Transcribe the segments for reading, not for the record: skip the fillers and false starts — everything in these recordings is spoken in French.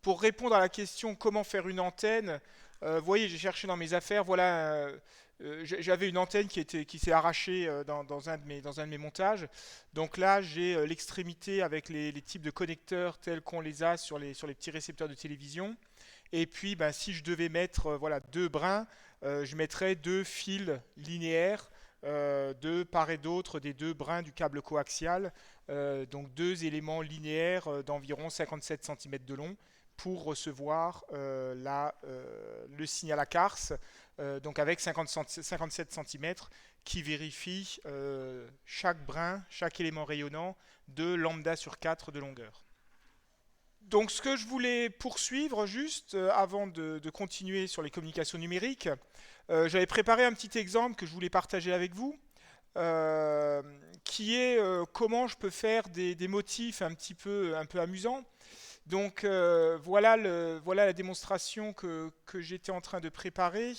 pour répondre à la question comment faire une antenne, vous voyez, j'ai cherché dans mes affaires, voilà, j'avais une antenne qui s'est arrachée dans un de mes montages. Donc là, j'ai l'extrémité avec les types de connecteurs tels qu'on les a sur les petits récepteurs de télévision. Et puis, ben, si je devais mettre voilà, deux brins, je mettrais deux fils linéaires de part et d'autre des deux brins du câble coaxial, donc deux éléments linéaires d'environ 57 cm de long pour recevoir le signal à Kars, donc avec 57 cm qui vérifie chaque brin, chaque élément rayonnant de lambda sur 4 de longueur. Donc ce que je voulais poursuivre juste avant de continuer sur les communications numériques, j'avais préparé un petit exemple que je voulais partager avec vous, euh, qui est comment je peux faire des motifs un peu amusants. Donc voilà la démonstration que j'étais en train de préparer.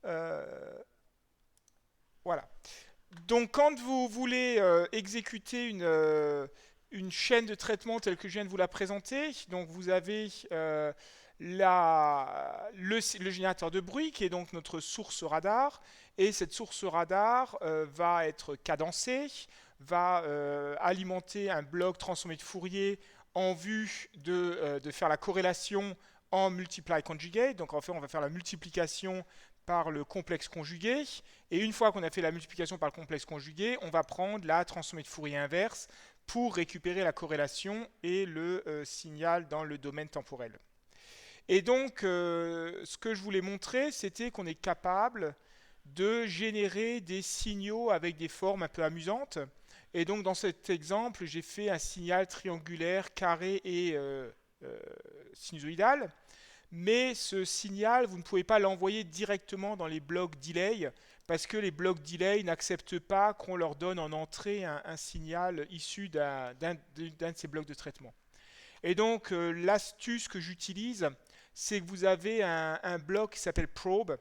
Euh, voilà. Donc quand vous voulez exécuter une chaîne de traitement telle que je viens de vous la présenter, donc vous avez le générateur de bruit qui est donc notre source radar, et cette source radar va être cadencée, va alimenter un bloc transformé de Fourier en vue de faire la corrélation en multiply conjugate. Donc en fait on va faire la multiplication par le complexe conjugué. Et une fois qu'on a fait la multiplication par le complexe conjugué, on va prendre la transformée de Fourier inverse pour récupérer la corrélation et le signal dans le domaine temporel. Et donc, ce que je voulais montrer, c'était qu'on est capable de générer des signaux avec des formes un peu amusantes. Et donc, dans cet exemple, j'ai fait un signal triangulaire, carré et euh, sinusoïdal. Mais ce signal, vous ne pouvez pas l'envoyer directement dans les blocs delay parce que les blocs delay n'acceptent pas qu'on leur donne en entrée un signal issu de ces blocs de traitement. Et donc l'astuce que j'utilise, c'est que vous avez un bloc qui s'appelle probe.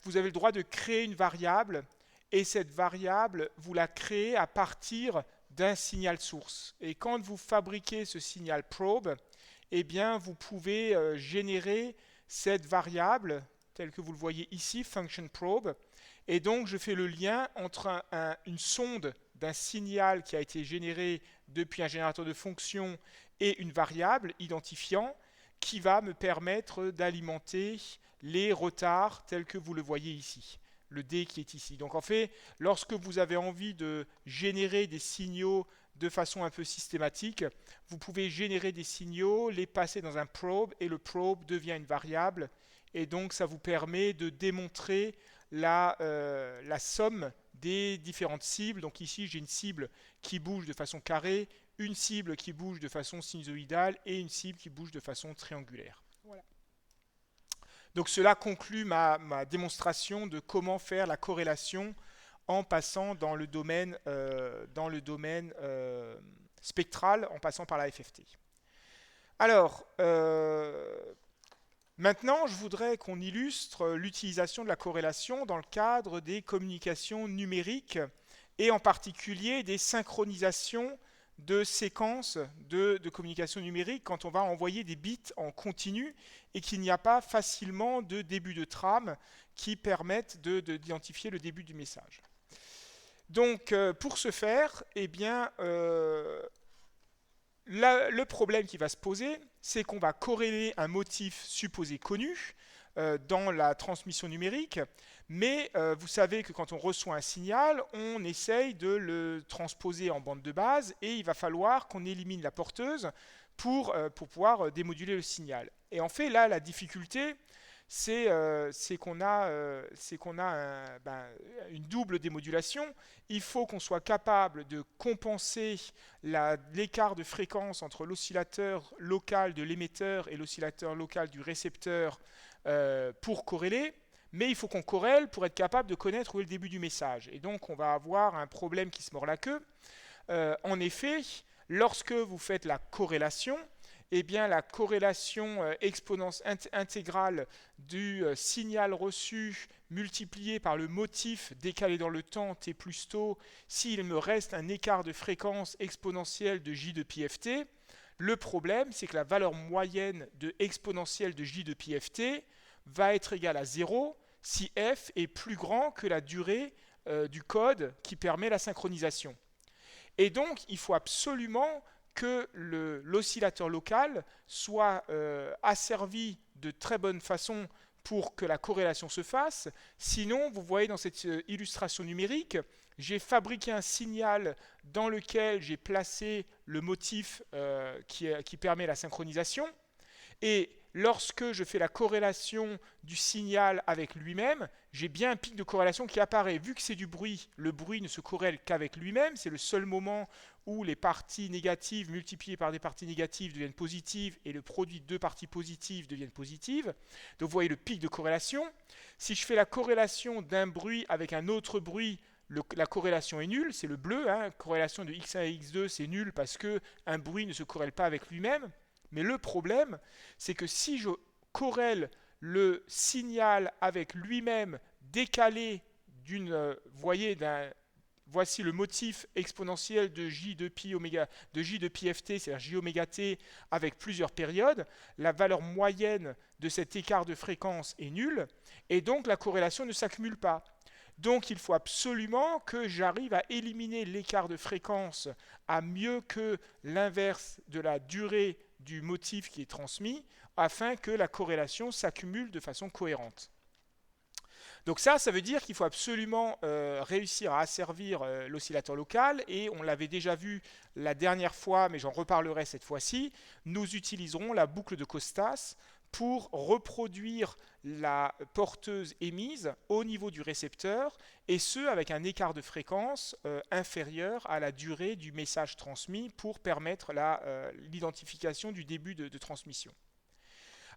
Vous avez le droit de créer une variable et cette variable, vous la créez à partir d'un signal source. Et quand vous fabriquez ce signal probe, eh bien, vous pouvez générer cette variable, telle que vous le voyez ici, function probe. Et donc, je fais le lien entre une sonde d'un signal qui a été généré depuis un générateur de fonctions et une variable identifiant qui va me permettre d'alimenter les retards tels que vous le voyez ici, le D qui est ici. Donc en fait, lorsque vous avez envie de générer des signaux de façon un peu systématique, vous pouvez générer des signaux, les passer dans un probe et le probe devient une variable et donc ça vous permet de démontrer la somme des différentes cibles. Donc ici j'ai une cible qui bouge de façon carrée, une cible qui bouge de façon sinusoïdale et une cible qui bouge de façon triangulaire. Voilà. Donc cela conclut ma démonstration de comment faire la corrélation en passant dans le domaine spectral, en passant par la FFT. Alors, maintenant, je voudrais qu'on illustre l'utilisation de la corrélation dans le cadre des communications numériques et en particulier des synchronisations de séquences de communication numérique quand on va envoyer des bits en continu et qu'il n'y a pas facilement de début de trame qui permettent d'identifier le début du message. Donc, pour ce faire, eh bien, le problème qui va se poser, c'est qu'on va corréler un motif supposé connu dans la transmission numérique, mais vous savez que quand on reçoit un signal, on essaye de le transposer en bande de base et il va falloir qu'on élimine la porteuse pour pouvoir démoduler le signal. Et en fait, là, la difficulté, c'est qu'on a une double démodulation. Il faut qu'on soit capable de compenser l'écart de fréquence entre l'oscillateur local de l'émetteur et l'oscillateur local du récepteur pour corréler, mais il faut qu'on corrèle pour être capable de connaître où est le début du message. Et donc on va avoir un problème qui se mord la queue. En effet, lorsque vous faites la corrélation, eh bien, la corrélation intégrale du signal reçu multiplié par le motif décalé dans le temps t plus tau, s'il me reste un écart de fréquence exponentielle de j de pi ft, Le problème, c'est que la valeur moyenne de exponentielle de j de pi ft va être égale à 0 si f est plus grand que la durée du code qui permet la synchronisation. Et donc, il faut absolument que l'oscillateur local soit asservi de très bonne façon pour que la corrélation se fasse. Sinon, vous voyez dans cette illustration numérique, j'ai fabriqué un signal dans lequel j'ai placé le motif qui permet la synchronisation. Et lorsque je fais la corrélation du signal avec lui-même, j'ai bien un pic de corrélation qui apparaît. Vu que c'est du bruit, le bruit ne se corrèle qu'avec lui-même. C'est le seul moment où les parties négatives multipliées par des parties négatives deviennent positives et le produit de deux parties positives deviennent positives. Donc vous voyez le pic de corrélation. Si je fais la corrélation d'un bruit avec un autre bruit, la corrélation est nulle, c'est le bleu. Corrélation de x1 et x2, c'est nul parce qu'un bruit ne se corrèle pas avec lui-même. Mais le problème, c'est que si je corrèle le signal avec lui-même décalé voici le motif exponentiel de j de pi ft, c'est-à-dire j oméga t avec plusieurs périodes, la valeur moyenne de cet écart de fréquence est nulle, et donc la corrélation ne s'accumule pas. Donc il faut absolument que j'arrive à éliminer l'écart de fréquence à mieux que l'inverse de la durée du motif qui est transmis, afin que la corrélation s'accumule de façon cohérente. Donc ça veut dire qu'il faut absolument réussir à asservir l'oscillateur local, et on l'avait déjà vu la dernière fois, mais j'en reparlerai cette fois-ci. Nous utiliserons la boucle de Costas pour reproduire la porteuse émise au niveau du récepteur, et ce avec un écart de fréquence inférieur à la durée du message transmis pour permettre l'identification du début de transmission.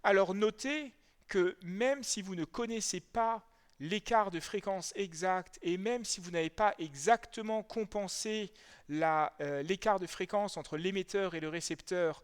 Alors notez que même si vous ne connaissez pas l'écart de fréquence exact, et même si vous n'avez pas exactement compensé l'écart de fréquence entre l'émetteur et le récepteur,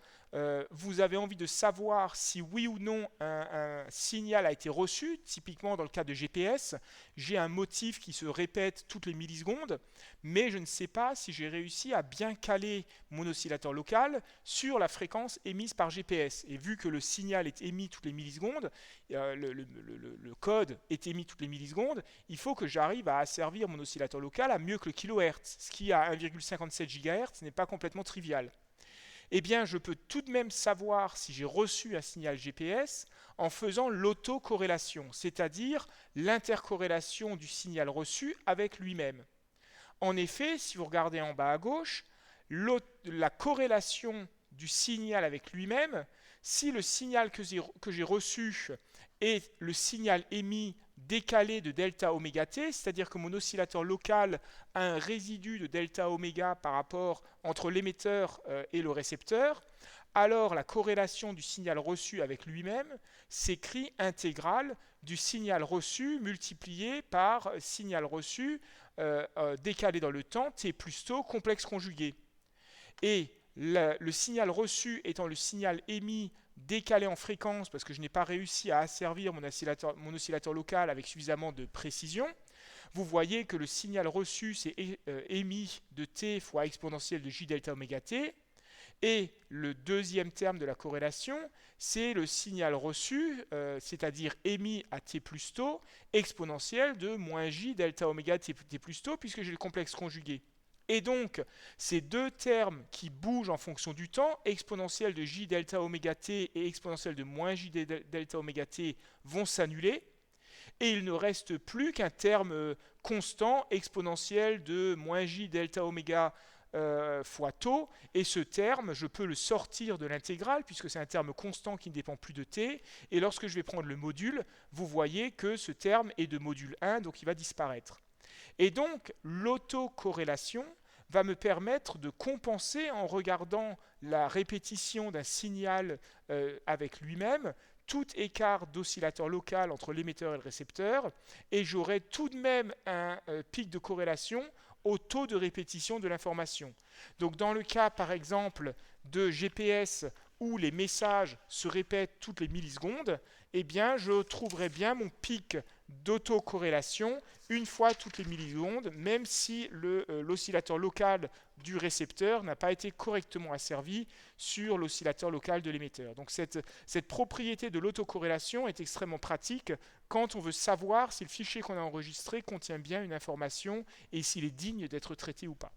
vous avez envie de savoir si oui ou non un signal a été reçu. Typiquement dans le cas de GPS, j'ai un motif qui se répète toutes les millisecondes, mais je ne sais pas si j'ai réussi à bien caler mon oscillateur local sur la fréquence émise par GPS. Et vu que le signal est émis toutes les millisecondes, le code est émis toutes les millisecondes, il faut que j'arrive à asservir mon oscillateur local à mieux que le kilohertz, ce qui à 1,57 GHz n'est pas complètement trivial. Eh bien, je peux tout de même savoir si j'ai reçu un signal GPS en faisant l'autocorrélation, c'est-à-dire l'intercorrélation du signal reçu avec lui-même. En effet, si vous regardez en bas à gauche, la corrélation du signal avec lui-même, si le signal que j'ai reçu est le signal émis décalé de delta oméga t, c'est-à-dire que mon oscillateur local a un résidu de delta oméga par rapport entre l'émetteur et le récepteur, alors la corrélation du signal reçu avec lui-même s'écrit intégrale du signal reçu multiplié par signal reçu décalé dans le temps, t plus tau, complexe conjugué. Et le signal reçu étant le signal émis décalé en fréquence, parce que je n'ai pas réussi à asservir mon oscillateur local avec suffisamment de précision, vous voyez que le signal reçu, c'est émis de t fois exponentielle de j delta oméga t, et le deuxième terme de la corrélation, c'est le signal reçu, c'est-à-dire émis à t plus tau, exponentielle de moins j delta oméga t plus tau, puisque j'ai le complexe conjugué. Et donc, ces deux termes qui bougent en fonction du temps, exponentielle de j delta oméga t et exponentielle de moins j delta oméga t, vont s'annuler. Et il ne reste plus qu'un terme constant, exponentielle de moins j delta oméga fois tau. Et ce terme, je peux le sortir de l'intégrale, puisque c'est un terme constant qui ne dépend plus de t. Et lorsque je vais prendre le module, vous voyez que ce terme est de module 1, donc il va disparaître. Et donc, l'autocorrélation va me permettre de compenser en regardant la répétition d'un signal avec lui-même, tout écart d'oscillateur local entre l'émetteur et le récepteur, et j'aurai tout de même un pic de corrélation au taux de répétition de l'information. Donc dans le cas, par exemple, de GPS où les messages se répètent toutes les millisecondes, eh bien, je trouverai bien mon pic d'autocorrélation une fois toutes les millisecondes, même si l'oscillateur local du récepteur n'a pas été correctement asservi sur l'oscillateur local de l'émetteur. Donc cette propriété de l'autocorrélation est extrêmement pratique quand on veut savoir si le fichier qu'on a enregistré contient bien une information et s'il est digne d'être traité ou pas.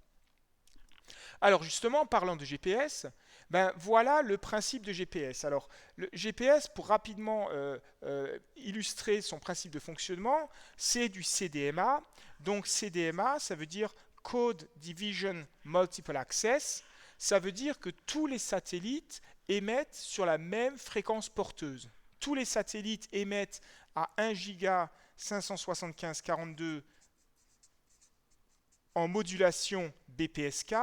Alors justement, en parlant de GPS, ben voilà le principe de GPS. Alors le GPS, pour rapidement illustrer son principe de fonctionnement, c'est du CDMA. Donc CDMA, ça veut dire Code Division Multiple Access. Ça veut dire que tous les satellites émettent sur la même fréquence porteuse. Tous les satellites émettent à 1 giga 575,42 en modulation BPSK.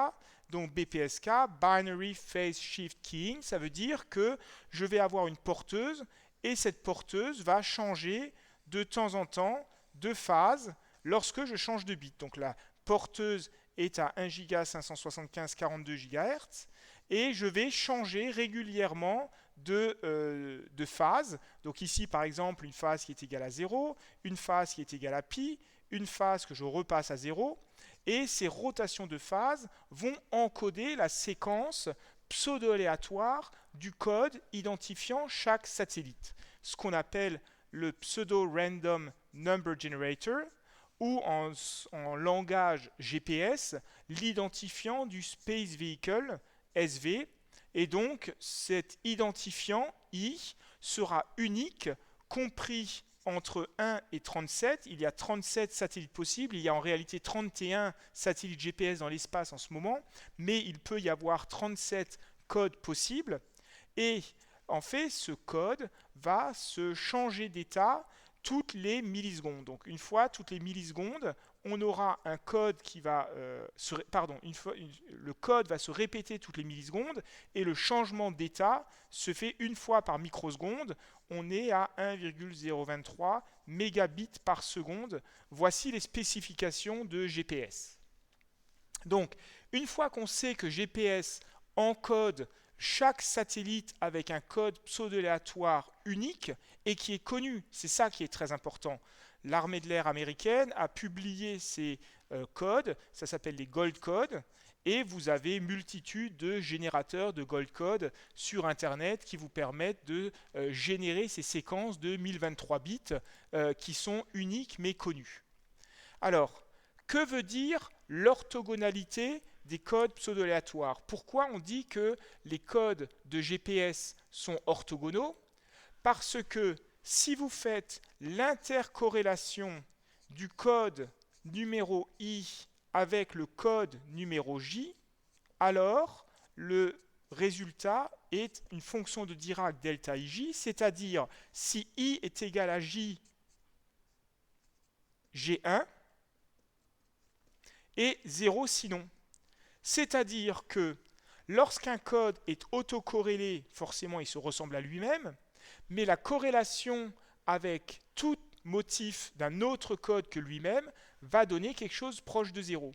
Donc BPSK, Binary Phase Shift Keying, ça veut dire que je vais avoir une porteuse et cette porteuse va changer de temps en temps de phase lorsque je change de bit. Donc la porteuse est à 1 giga 575,42 GHz et je vais changer régulièrement de phase. Donc ici par exemple une phase qui est égale à 0, une phase qui est égale à pi, une phase que je repasse à 0. Et ces rotations de phase vont encoder la séquence pseudo-aléatoire du code identifiant chaque satellite, ce qu'on appelle le pseudo-random number generator, ou en langage GPS, l'identifiant du Space Vehicle, SV. Et donc, cet identifiant I sera unique, compris entre 1 et 37, il y a 37 satellites possibles, il y a en réalité 31 satellites GPS dans l'espace en ce moment, mais il peut y avoir 37 codes possibles, et en fait, ce code va se changer d'état toutes les millisecondes. Donc une fois toutes les millisecondes, on aura un code qui va le code va se répéter toutes les millisecondes et le changement d'état se fait une fois par microseconde. On est à 1,023 mégabits par seconde. Voici les spécifications de GPS. Donc, une fois qu'on sait que GPS encode chaque satellite avec un code pseudo-aléatoire unique et qui est connu, c'est ça qui est très important. L'armée de l'air américaine a publié ces codes, ça s'appelle les Gold Codes, et vous avez multitude de générateurs de Gold Code sur Internet qui vous permettent de générer ces séquences de 1023 bits qui sont uniques mais connues. Alors, que veut dire l'orthogonalité des codes pseudo-aléatoires? Pourquoi on dit que les codes de GPS sont orthogonaux? Parce que si vous faites l'intercorrélation du code numéro I avec le code numéro J, alors le résultat est une fonction de Dirac delta IJ, c'est-à-dire si I est égal à J, G1, et 0 sinon. C'est-à-dire que lorsqu'un code est autocorrélé, forcément il se ressemble à lui-même, mais la corrélation avec tout motif d'un autre code que lui-même va donner quelque chose proche de 0.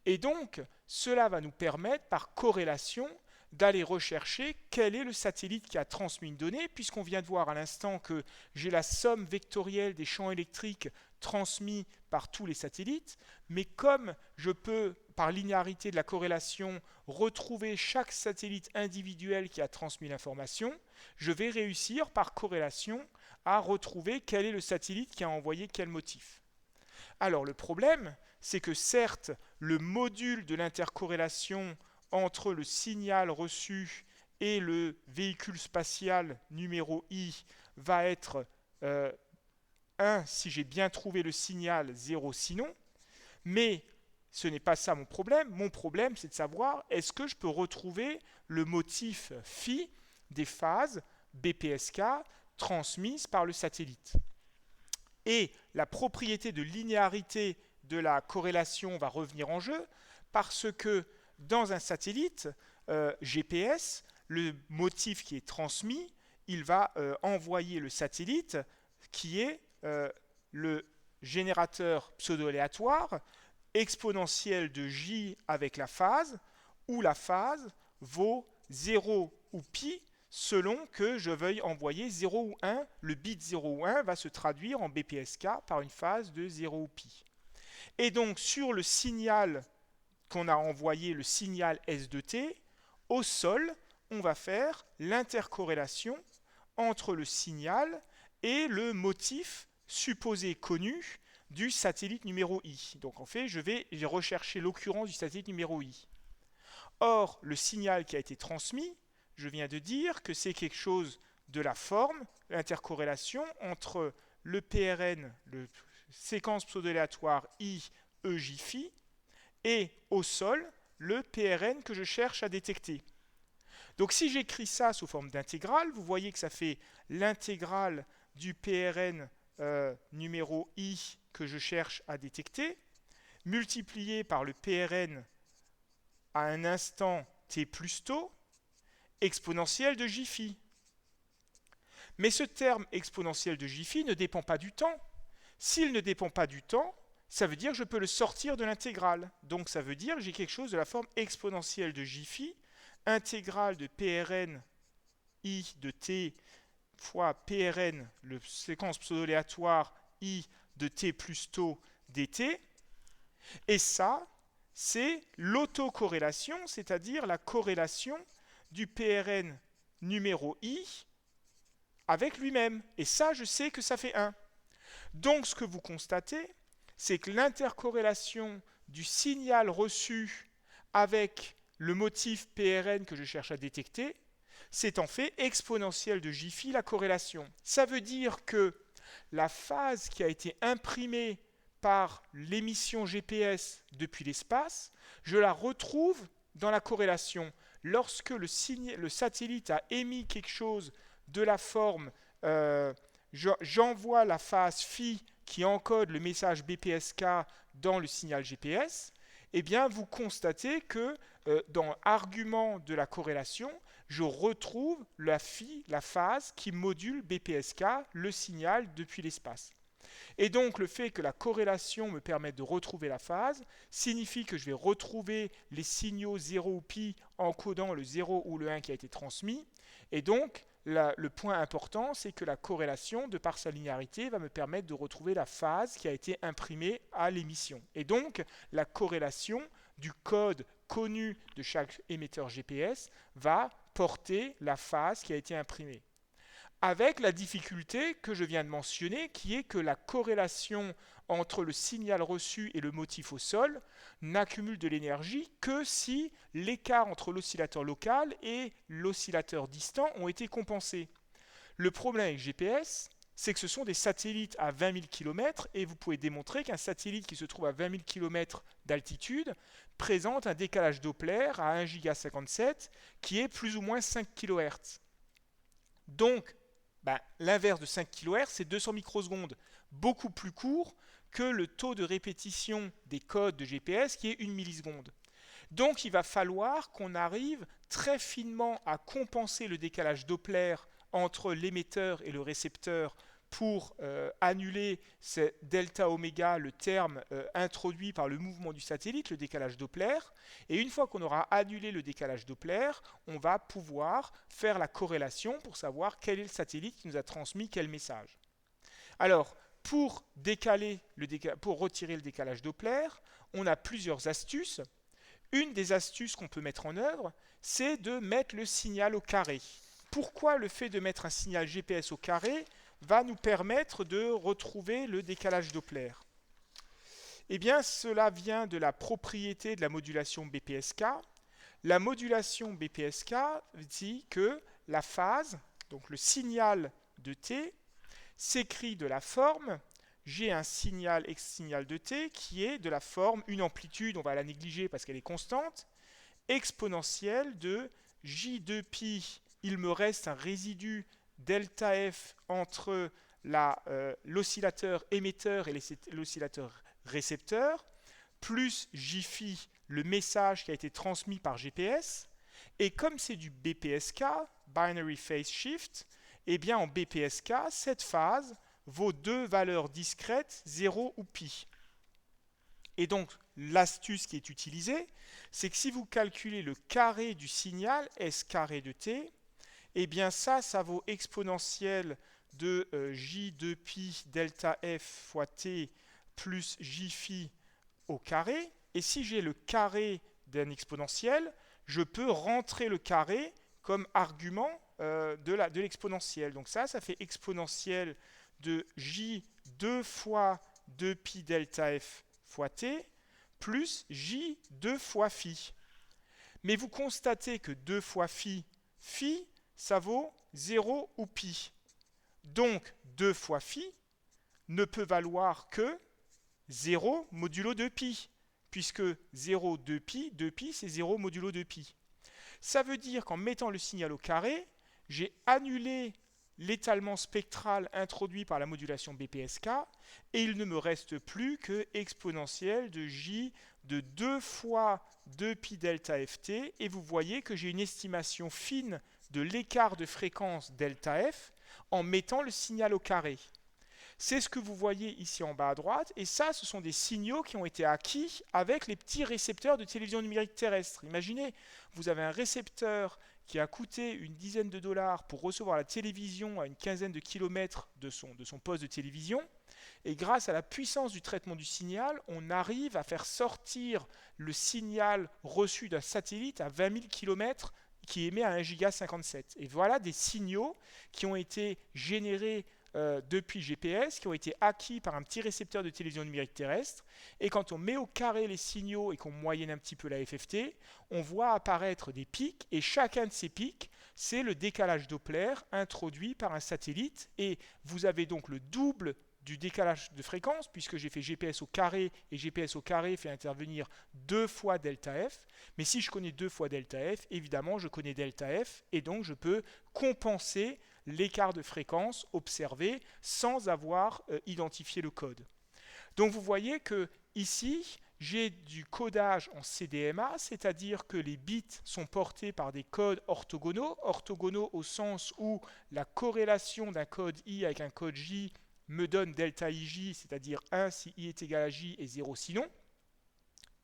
Et donc, cela va nous permettre, par corrélation, d'aller rechercher quel est le satellite qui a transmis une donnée, puisqu'on vient de voir à l'instant que j'ai la somme vectorielle des champs électriques transmis par tous les satellites, mais comme je peux, par linéarité de la corrélation, retrouver chaque satellite individuel qui a transmis l'information, je vais réussir, par corrélation, à retrouver quel est le satellite qui a envoyé quel motif. Alors le problème, c'est que certes, le module de l'intercorrélation entre le signal reçu et le véhicule spatial numéro I va être 1 si j'ai bien trouvé le signal, 0 sinon, mais ce n'est pas ça mon problème. Mon problème, c'est de savoir est-ce que je peux retrouver le motif phi des phases BPSK transmises par le satellite. Et la propriété de linéarité de la corrélation va revenir en jeu parce que dans un satellite GPS, le motif qui est transmis, il va envoyer le satellite qui est le générateur pseudo-aléatoire exponentielle de J avec la phase, où la phase vaut 0 ou pi selon que je veuille envoyer 0 ou 1. Le bit 0 ou 1 va se traduire en BPSK par une phase de 0 ou pi. Et donc sur le signal qu'on a envoyé, le signal S de t, au sol, on va faire l'intercorrélation entre le signal et le motif supposé connu du satellite numéro I. Donc en fait, je vais rechercher l'occurrence du satellite numéro I. Or, le signal qui a été transmis, je viens de dire que c'est quelque chose de la forme, l'intercorrélation entre le PRN, le séquence pseudo-aléatoire I, E, J, phi, et au sol, le PRN que je cherche à détecter. Donc si j'écris ça sous forme d'intégrale, vous voyez que ça fait l'intégrale du PRN numéro I que je cherche à détecter, multiplié par le PRN à un instant t plus tôt, exponentielle de j phi. Mais ce terme exponentiel de j phi ne dépend pas du temps. S'il ne dépend pas du temps, ça veut dire que je peux le sortir de l'intégrale. Donc ça veut dire que j'ai quelque chose de la forme exponentielle de j phi, intégrale de PRN I de t fois PRN, le séquence pseudo-aléatoire I de t plus taux dt. Et ça, c'est l'autocorrélation, c'est-à-dire la corrélation du PRN numéro I avec lui-même. Et ça, je sais que ça fait 1. Donc, ce que vous constatez, c'est que l'intercorrélation du signal reçu avec le motif PRN que je cherche à détecter, c'est en fait exponentielle de j phi la corrélation. Ça veut dire que la phase qui a été imprimée par l'émission GPS depuis l'espace, je la retrouve dans la corrélation. Lorsque le satellite a émis quelque chose de la forme, j'envoie la phase phi qui encode le message BPSK dans le signal GPS, eh bien vous constatez que dans l'argument de la corrélation, je retrouve la phi, la phase qui module BPSK, le signal depuis l'espace. Et donc le fait que la corrélation me permette de retrouver la phase signifie que je vais retrouver les signaux 0 ou pi encodant le 0 ou le 1 qui a été transmis. Et donc le point important, c'est que la corrélation, de par sa linéarité, va me permettre de retrouver la phase qui a été imprimée à l'émission. Et donc la corrélation du code connu de chaque émetteur GPS va porter la phase qui a été imprimée. Avec la difficulté que je viens de mentionner, qui est que la corrélation entre le signal reçu et le motif au sol n'accumule de l'énergie que si l'écart entre l'oscillateur local et l'oscillateur distant ont été compensés. Le problème avec GPS, c'est que ce sont des satellites à 20 000 km et vous pouvez démontrer qu'un satellite qui se trouve à 20 000 km d'altitude présente un décalage Doppler à 1 giga 57 qui est plus ou moins 5 kHz. Donc, l'inverse de 5 kHz, c'est 200 microsecondes, beaucoup plus court que le taux de répétition des codes de GPS qui est 1 milliseconde. Donc il va falloir qu'on arrive très finement à compenser le décalage Doppler entre l'émetteur et le récepteur pour annuler ce delta oméga, le terme introduit par le mouvement du satellite, le décalage Doppler. Et une fois qu'on aura annulé le décalage Doppler, on va pouvoir faire la corrélation pour savoir quel est le satellite qui nous a transmis quel message. Alors, pour retirer le décalage Doppler, on a plusieurs astuces. Une des astuces qu'on peut mettre en œuvre, c'est de mettre le signal au carré. Pourquoi le fait de mettre un signal GPS au carré va nous permettre de retrouver le décalage Doppler? Eh bien, cela vient de la propriété de la modulation BPSK. La modulation BPSK dit que la phase, donc le signal de t, s'écrit de la forme, j'ai un signal signal de t qui est de la forme, une amplitude, on va la négliger parce qu'elle est constante, exponentielle de j2pi, il me reste un résidu delta f entre l'oscillateur émetteur et l'oscillateur récepteur, plus j phi, le message qui a été transmis par GPS, et comme c'est du BPSK, Binary Phase Shift, eh bien en BPSK, cette phase vaut deux valeurs discrètes, 0 ou pi. Et donc, l'astuce qui est utilisée, c'est que si vous calculez le carré du signal, S carré de t, eh bien ça vaut exponentielle de J2pi delta F fois T plus J phi au carré. Et si j'ai le carré d'un exponentiel, je peux rentrer le carré comme argument de l'exponentielle. Donc ça fait exponentielle de J 2 fois 2pi delta F fois T plus J 2 fois phi. Mais vous constatez que 2 fois phi, ça vaut 0 ou pi. Donc 2 fois phi ne peut valoir que 0 modulo 2pi, puisque 0, 2pi c'est 0 modulo 2pi. Ça veut dire qu'en mettant le signal au carré, j'ai annulé l'étalement spectral introduit par la modulation BPSK et il ne me reste plus que exponentielle de J de 2 fois 2pi delta ft et vous voyez que j'ai une estimation fine de l'écart de fréquence delta f en mettant le signal au carré. C'est ce que vous voyez ici en bas à droite, et ça, ce sont des signaux qui ont été acquis avec les petits récepteurs de télévision numérique terrestre. Imaginez, vous avez un récepteur qui a coûté une dizaine de dollars pour recevoir la télévision à une quinzaine de kilomètres de son poste de télévision, et grâce à la puissance du traitement du signal, on arrive à faire sortir le signal reçu d'un satellite à 20 000 kilomètres qui émet à 1 giga 57. Et voilà des signaux qui ont été générés depuis GPS, qui ont été acquis par un petit récepteur de télévision numérique terrestre. Et quand on met au carré les signaux et qu'on moyenne un petit peu la FFT, on voit apparaître des pics, et chacun de ces pics, c'est le décalage Doppler introduit par un satellite. Et vous avez donc le double du décalage de fréquence, puisque j'ai fait GPS au carré, et GPS au carré fait intervenir 2 fois delta F. Mais si je connais 2 fois delta F, évidemment, je connais delta F, et donc je peux compenser l'écart de fréquence observé sans avoir identifié le code. Donc vous voyez que ici, j'ai du codage en CDMA, c'est-à-dire que les bits sont portés par des codes orthogonaux, orthogonaux au sens où la corrélation d'un code I avec un code J me donne delta IJ, c'est-à-dire 1 si I est égal à J et 0 sinon.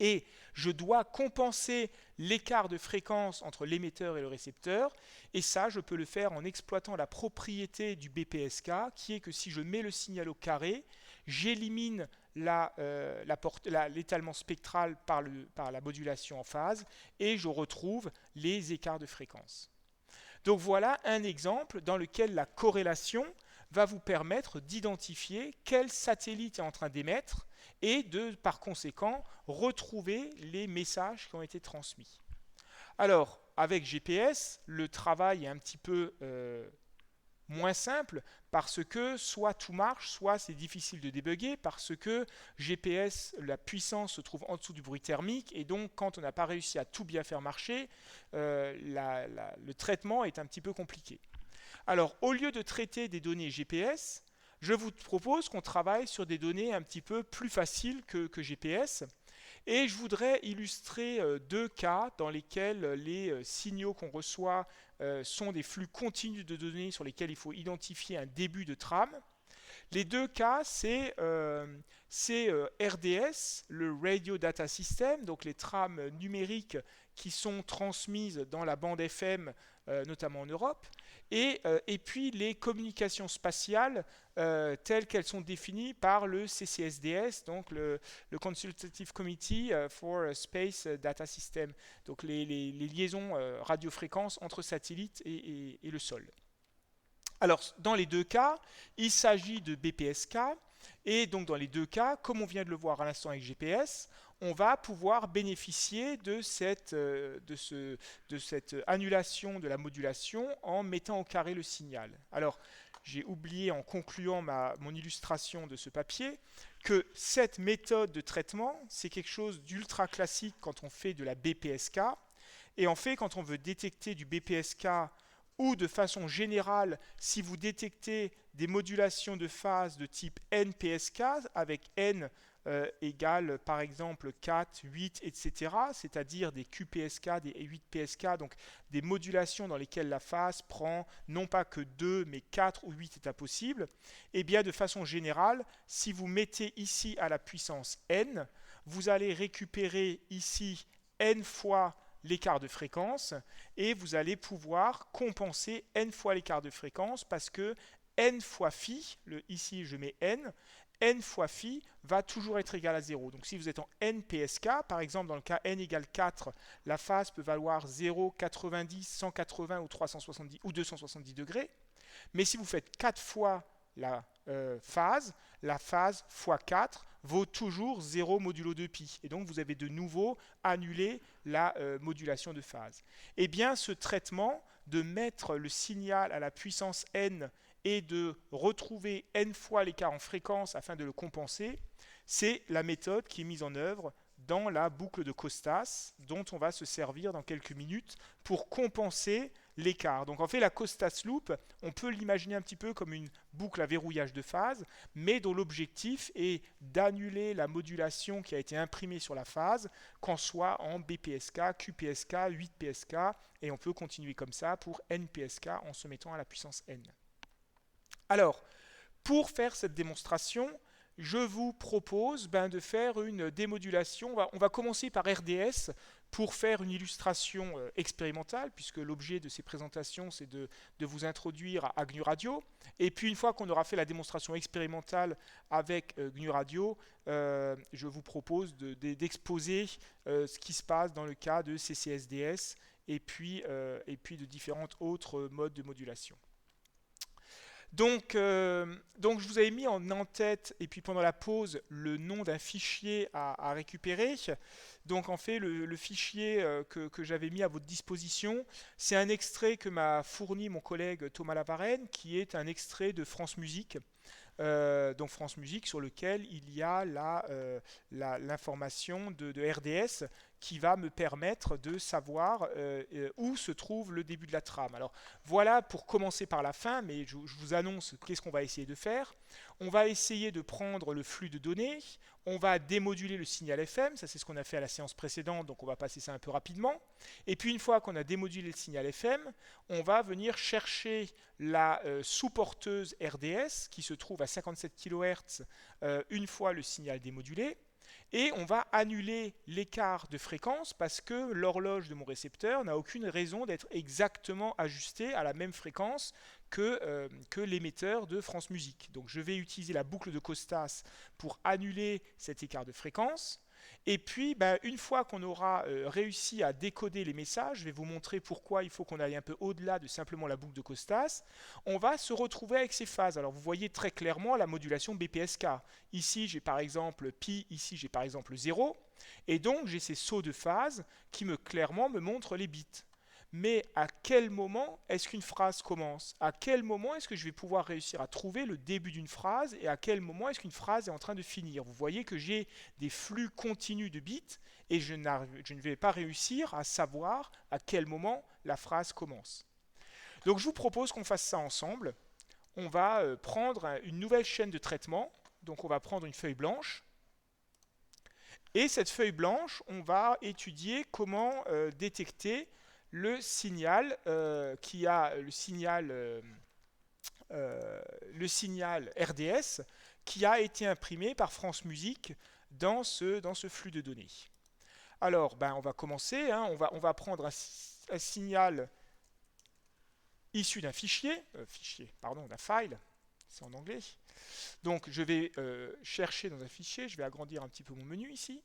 Et je dois compenser l'écart de fréquence entre l'émetteur et le récepteur. Et ça, je peux le faire en exploitant la propriété du BPSK, qui est que si je mets le signal au carré, j'élimine l'étalement spectral par la modulation en phase, et je retrouve les écarts de fréquence. Donc voilà un exemple dans lequel la corrélation va vous permettre d'identifier quel satellite est en train d'émettre et de, par conséquent, retrouver les messages qui ont été transmis. Alors, avec GPS, le travail est un petit peu moins simple parce que soit tout marche, soit c'est difficile de débugger parce que GPS, la puissance se trouve en dessous du bruit thermique et donc quand on n'a pas réussi à tout bien faire marcher, le traitement est un petit peu compliqué. Alors, au lieu de traiter des données GPS, je vous propose qu'on travaille sur des données un petit peu plus faciles que GPS. Et je voudrais illustrer deux cas dans lesquels les signaux qu'on reçoit sont des flux continus de données sur lesquels il faut identifier un début de trame. Les deux cas, c'est RDS, le Radio Data System, donc les trames numériques qui sont transmises dans la bande FM, notamment en Europe, et puis les communications spatiales telles qu'elles sont définies par le CCSDS, donc le Consultative Committee for Space Data System, donc les liaisons radiofréquences entre satellites et le sol. Alors, dans les deux cas, il s'agit de BPSK, et donc dans les deux cas, comme on vient de le voir à l'instant avec GPS, on va pouvoir bénéficier de cette annulation de la modulation en mettant au carré le signal. Alors, j'ai oublié en concluant mon illustration de ce papier que cette méthode de traitement, c'est quelque chose d'ultra classique quand on fait de la BPSK, et en fait, quand on veut détecter du BPSK ou de façon générale, si vous détectez des modulations de phase de type NPSK, avec N égale par exemple 4, 8, etc., c'est-à-dire des QPSK, des 8PSK, donc des modulations dans lesquelles la phase prend non pas que 2, mais 4 ou 8 états possibles, et bien de façon générale, si vous mettez ici à la puissance N, vous allez récupérer ici N fois l'écart de fréquence et vous allez pouvoir compenser n fois l'écart de fréquence parce que n fois phi, ici je mets n fois phi va toujours être égal à 0. Donc si vous êtes en NPSK, par exemple dans le cas n égale 4, la phase peut valoir 0, 90, 180 ou 370 ou 270 degrés. Mais si vous faites 4 fois la phase fois 4 vaut toujours 0 modulo 2pi. Et donc vous avez de nouveau annulé la modulation de phase. Et bien ce traitement de mettre le signal à la puissance n et de retrouver n fois l'écart en fréquence afin de le compenser, c'est la méthode qui est mise en œuvre dans la boucle de Costas, dont on va se servir dans quelques minutes pour compenser l'écart. Donc en fait, la Costas Loop, on peut l'imaginer un petit peu comme une boucle à verrouillage de phase, mais dont l'objectif est d'annuler la modulation qui a été imprimée sur la phase, qu'en soit en BPSK, QPSK, 8PSK, et on peut continuer comme ça pour NPSK en se mettant à la puissance n. Alors, pour faire cette démonstration, je vous propose de faire une démodulation. On va commencer par RDS pour faire une illustration expérimentale, puisque l'objet de ces présentations, c'est de vous introduire à GNU Radio. Et puis, une fois qu'on aura fait la démonstration expérimentale avec GNU Radio, je vous propose d'exposer ce qui se passe dans le cas de CCSDS et puis de différents autres modes de modulation. Donc, je vous avais mis en tête, et puis pendant la pause, le nom d'un fichier à récupérer. Donc, en fait, le fichier que j'avais mis à votre disposition, c'est un extrait que m'a fourni mon collègue Thomas Lavarenne, qui est un extrait de France Musique. Donc France Musique, sur lequel il y a l'information de RDS qui va me permettre de savoir où se trouve le début de la trame. Alors voilà pour commencer par la fin, mais je vous annonce qu'est-ce qu'on va essayer de faire. On va essayer de prendre le flux de données, on va démoduler le signal FM, ça c'est ce qu'on a fait à la séance précédente, donc on va passer ça un peu rapidement. Et puis une fois qu'on a démodulé le signal FM, on va venir chercher la sous-porteuse RDS qui se trouve à 57 kHz une fois le signal démodulé. Et on va annuler l'écart de fréquence parce que l'horloge de mon récepteur n'a aucune raison d'être exactement ajustée à la même fréquence que l'émetteur de France Musique. Donc je vais utiliser la boucle de Costas pour annuler cet écart de fréquence. Et puis, une fois qu'on aura réussi à décoder les messages, je vais vous montrer pourquoi il faut qu'on aille un peu au-delà de simplement la boucle de Costas, on va se retrouver avec ces phases. Alors, vous voyez très clairement la modulation BPSK. Ici, j'ai par exemple pi, ici, j'ai par exemple 0. Et donc, j'ai ces sauts de phase qui clairement me montrent les bits. Mais à quel moment est-ce qu'une phrase commence? À quel moment est-ce que je vais pouvoir réussir à trouver le début d'une phrase? Et à quel moment est-ce qu'une phrase est en train de finir? Vous voyez que j'ai des flux continus de bits et je ne vais pas réussir à savoir à quel moment la phrase commence. Donc je vous propose qu'on fasse ça ensemble. On va prendre une nouvelle chaîne de traitement. Donc on va prendre une feuille blanche. Et cette feuille blanche, on va étudier comment détecter le signal qui a le signal RDS qui a été imprimé par France Musique dans ce flux de données. Alors, on va commencer. On va prendre un signal issu d'un d'un file. C'est en anglais. Donc, je vais chercher dans un fichier. Je vais agrandir un petit peu mon menu ici.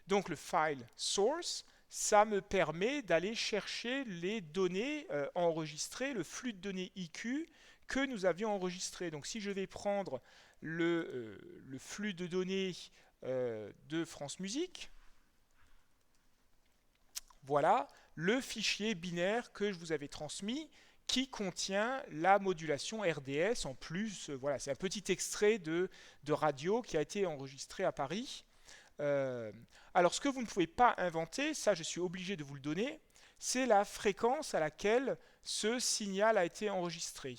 Donc, le file source. Ça me permet d'aller chercher les données enregistrées, le flux de données IQ que nous avions enregistré. Donc si je vais prendre le flux de données de France Musique, voilà le fichier binaire que je vous avais transmis qui contient la modulation RDS. En plus, voilà, c'est un petit extrait de radio qui a été enregistré à Paris. Alors ce que vous ne pouvez pas inventer, ça je suis obligé de vous le donner, c'est la fréquence à laquelle ce signal a été enregistré.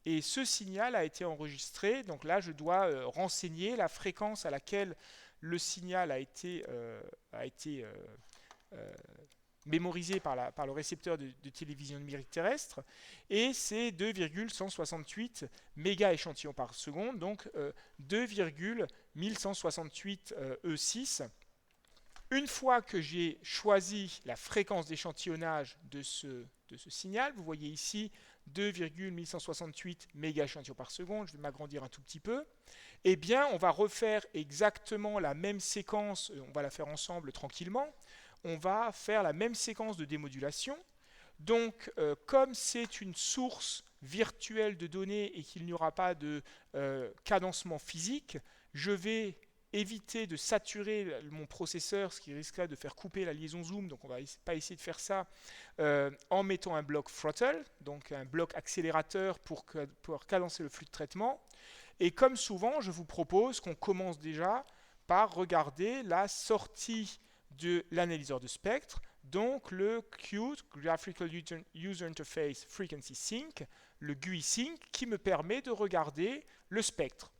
Et ce signal a été enregistré, donc là je dois renseigner la fréquence à laquelle le signal a été mémorisé par le récepteur de télévision numérique terrestre, et c'est 2,168 méga échantillons par seconde, donc 2,1168 E6. Une fois que j'ai choisi la fréquence d'échantillonnage de ce signal, vous voyez ici 2,1168 mégaéchantillons par seconde, je vais m'agrandir un tout petit peu, eh bien on va refaire exactement la même séquence, on va la faire ensemble tranquillement, on va faire la même séquence de démodulation. Donc comme c'est une source virtuelle de données et qu'il n'y aura pas de cadencement physique, je vais éviter de saturer mon processeur, ce qui risquerait de faire couper la liaison zoom, donc on ne va pas essayer de faire ça en mettant un bloc throttle, donc un bloc accélérateur pour pouvoir cadencer le flux de traitement. Et comme souvent, je vous propose qu'on commence déjà par regarder la sortie de l'analyseur de spectre, donc le Qt Graphical User Interface Frequency Sync, le GUI Sync, qui me permet de regarder le spectre.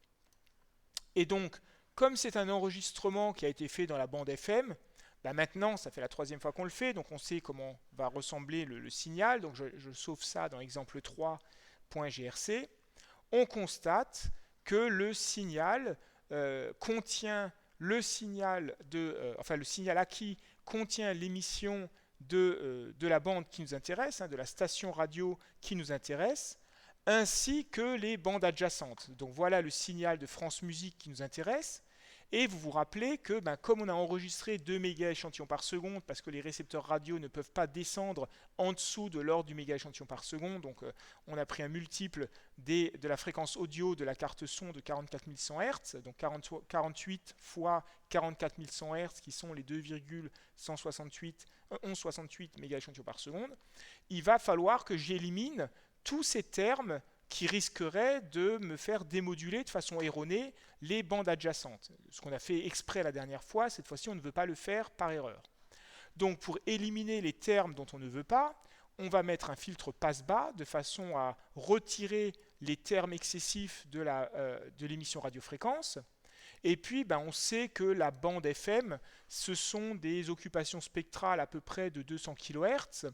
Et donc, comme c'est un enregistrement qui a été fait dans la bande FM, ben maintenant, ça fait la troisième fois qu'on le fait, donc on sait comment va ressembler le signal. Donc je sauve ça dans exemple 3.grc. On constate que le signal contient le signal le signal acquis contient l'émission de la bande qui nous intéresse, de la station radio qui nous intéresse, ainsi que les bandes adjacentes. Donc voilà le signal de France Musique qui nous intéresse. Et vous vous rappelez que comme on a enregistré 2 méga échantillons par seconde, parce que les récepteurs radio ne peuvent pas descendre en dessous de l'ordre du méga échantillon par seconde, donc on a pris un multiple de la fréquence audio de la carte son de 44 100 Hz, donc 48 fois 44 100 Hz, qui sont les 2,1168 méga échantillons par seconde, il va falloir que j'élimine tous ces termes qui risquerait de me faire démoduler de façon erronée les bandes adjacentes. Ce qu'on a fait exprès la dernière fois, cette fois-ci on ne veut pas le faire par erreur. Donc pour éliminer les termes dont on ne veut pas, on va mettre un filtre passe-bas de façon à retirer les termes excessifs de l'émission radiofréquence. Et puis on sait que la bande FM, ce sont des occupations spectrales à peu près de 200 kHz.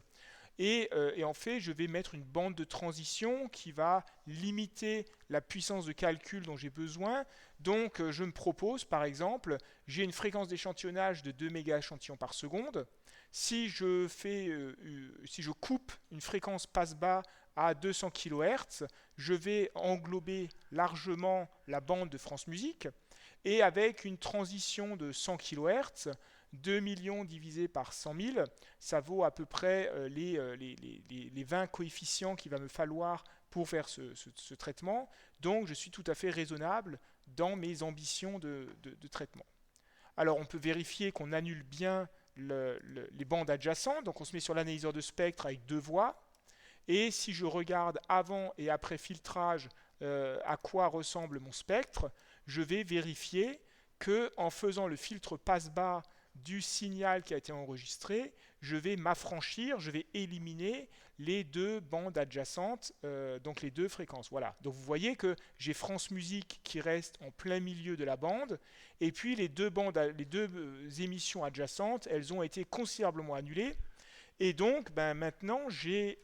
Et en fait, je vais mettre une bande de transition qui va limiter la puissance de calcul dont j'ai besoin. Donc, je me propose, par exemple, j'ai une fréquence d'échantillonnage de 2 méga échantillons par seconde. Si je coupe une fréquence passe-bas à 200 kHz, je vais englober largement la bande de France Musique. Et avec une transition de 100 kHz, 2 millions divisé par 100 000, ça vaut à peu près les 20 coefficients qu'il va me falloir pour faire ce traitement. Donc je suis tout à fait raisonnable dans mes ambitions de traitement. Alors on peut vérifier qu'on annule bien les bandes adjacentes. Donc on se met sur l'analyseur de spectre avec 2 voies. Et si je regarde avant et après filtrage à quoi ressemble mon spectre, je vais vérifier qu'en faisant le filtre passe-bas du signal qui a été enregistré, je vais m'affranchir, je vais éliminer les 2 bandes adjacentes, donc les 2 fréquences. Voilà. Donc vous voyez que j'ai France Musique qui reste en plein milieu de la bande, et puis les deux émissions adjacentes, elles ont été considérablement annulées. Et donc maintenant j'ai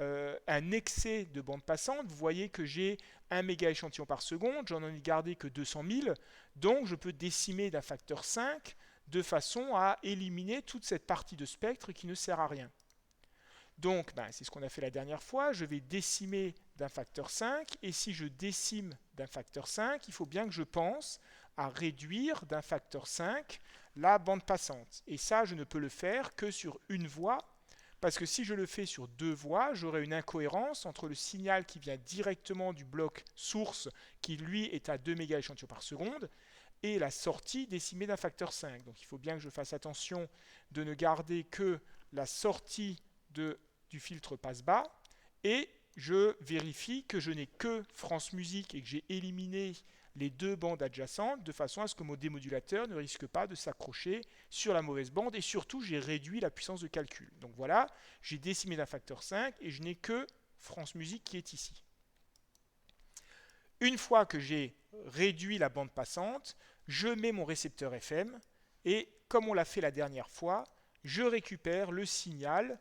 un excès de bande passante. Vous voyez que j'ai 1 méga échantillon par seconde, j'en ai gardé que 200 000, donc je peux décimer d'un facteur 5 de façon à éliminer toute cette partie de spectre qui ne sert à rien. Donc, c'est ce qu'on a fait la dernière fois. Je vais décimer d'un facteur 5. Et si je décime d'un facteur 5, il faut bien que je pense à réduire d'un facteur 5 la bande passante. Et ça, je ne peux le faire que sur une voie. Parce que si je le fais sur 2 voies, j'aurai une incohérence entre le signal qui vient directement du bloc source, qui lui est à 2 méga échantillons par seconde, et la sortie décimée d'un facteur 5. Donc il faut bien que je fasse attention de ne garder que la sortie du filtre passe-bas, et je vérifie que je n'ai que France Musique et que j'ai éliminé les 2 bandes adjacentes de façon à ce que mon démodulateur ne risque pas de s'accrocher sur la mauvaise bande, et surtout j'ai réduit la puissance de calcul. Donc voilà, j'ai décimé d'un facteur 5 et je n'ai que France Musique qui est ici. Une fois que j'ai réduit la bande passante, je mets mon récepteur FM et comme on l'a fait la dernière fois, je récupère le signal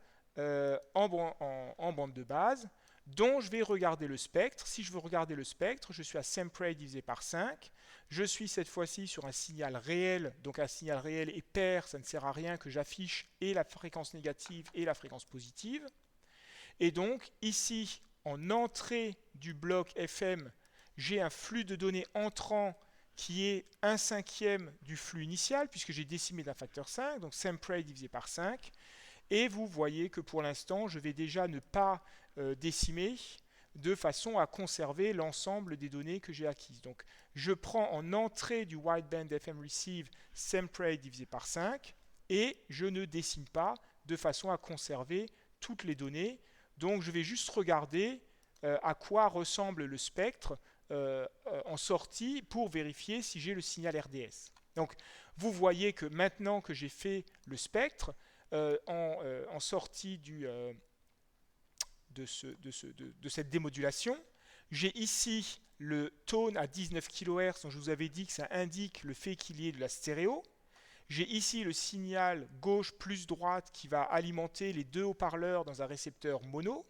en bande de base dont je vais regarder le spectre. Si je veux regarder le spectre, je suis à Sempre divisé par 5. Je suis cette fois-ci sur un signal réel, donc un signal réel est pair, ça ne sert à rien que j'affiche et la fréquence négative et la fréquence positive. Et donc ici, en entrée du bloc FM, j'ai un flux de données entrant qui est 1/5 du flux initial, puisque j'ai décimé d'un facteur 5, donc semprate divisé par 5. Et vous voyez que pour l'instant, je vais déjà ne pas décimer de façon à conserver l'ensemble des données que j'ai acquises. Donc, je prends en entrée du wideband FM receive semprate divisé par 5 et je ne décime pas de façon à conserver toutes les données. Donc, je vais juste regarder à quoi ressemble le spectre en sortie pour vérifier si j'ai le signal RDS. Donc, vous voyez que maintenant que j'ai fait le spectre, en sortie de cette démodulation, j'ai ici le tone à 19 kHz dont je vous avais dit que ça indique le fait qu'il y ait de la stéréo. J'ai ici le signal gauche plus droite qui va alimenter les deux haut-parleurs dans un récepteur mono.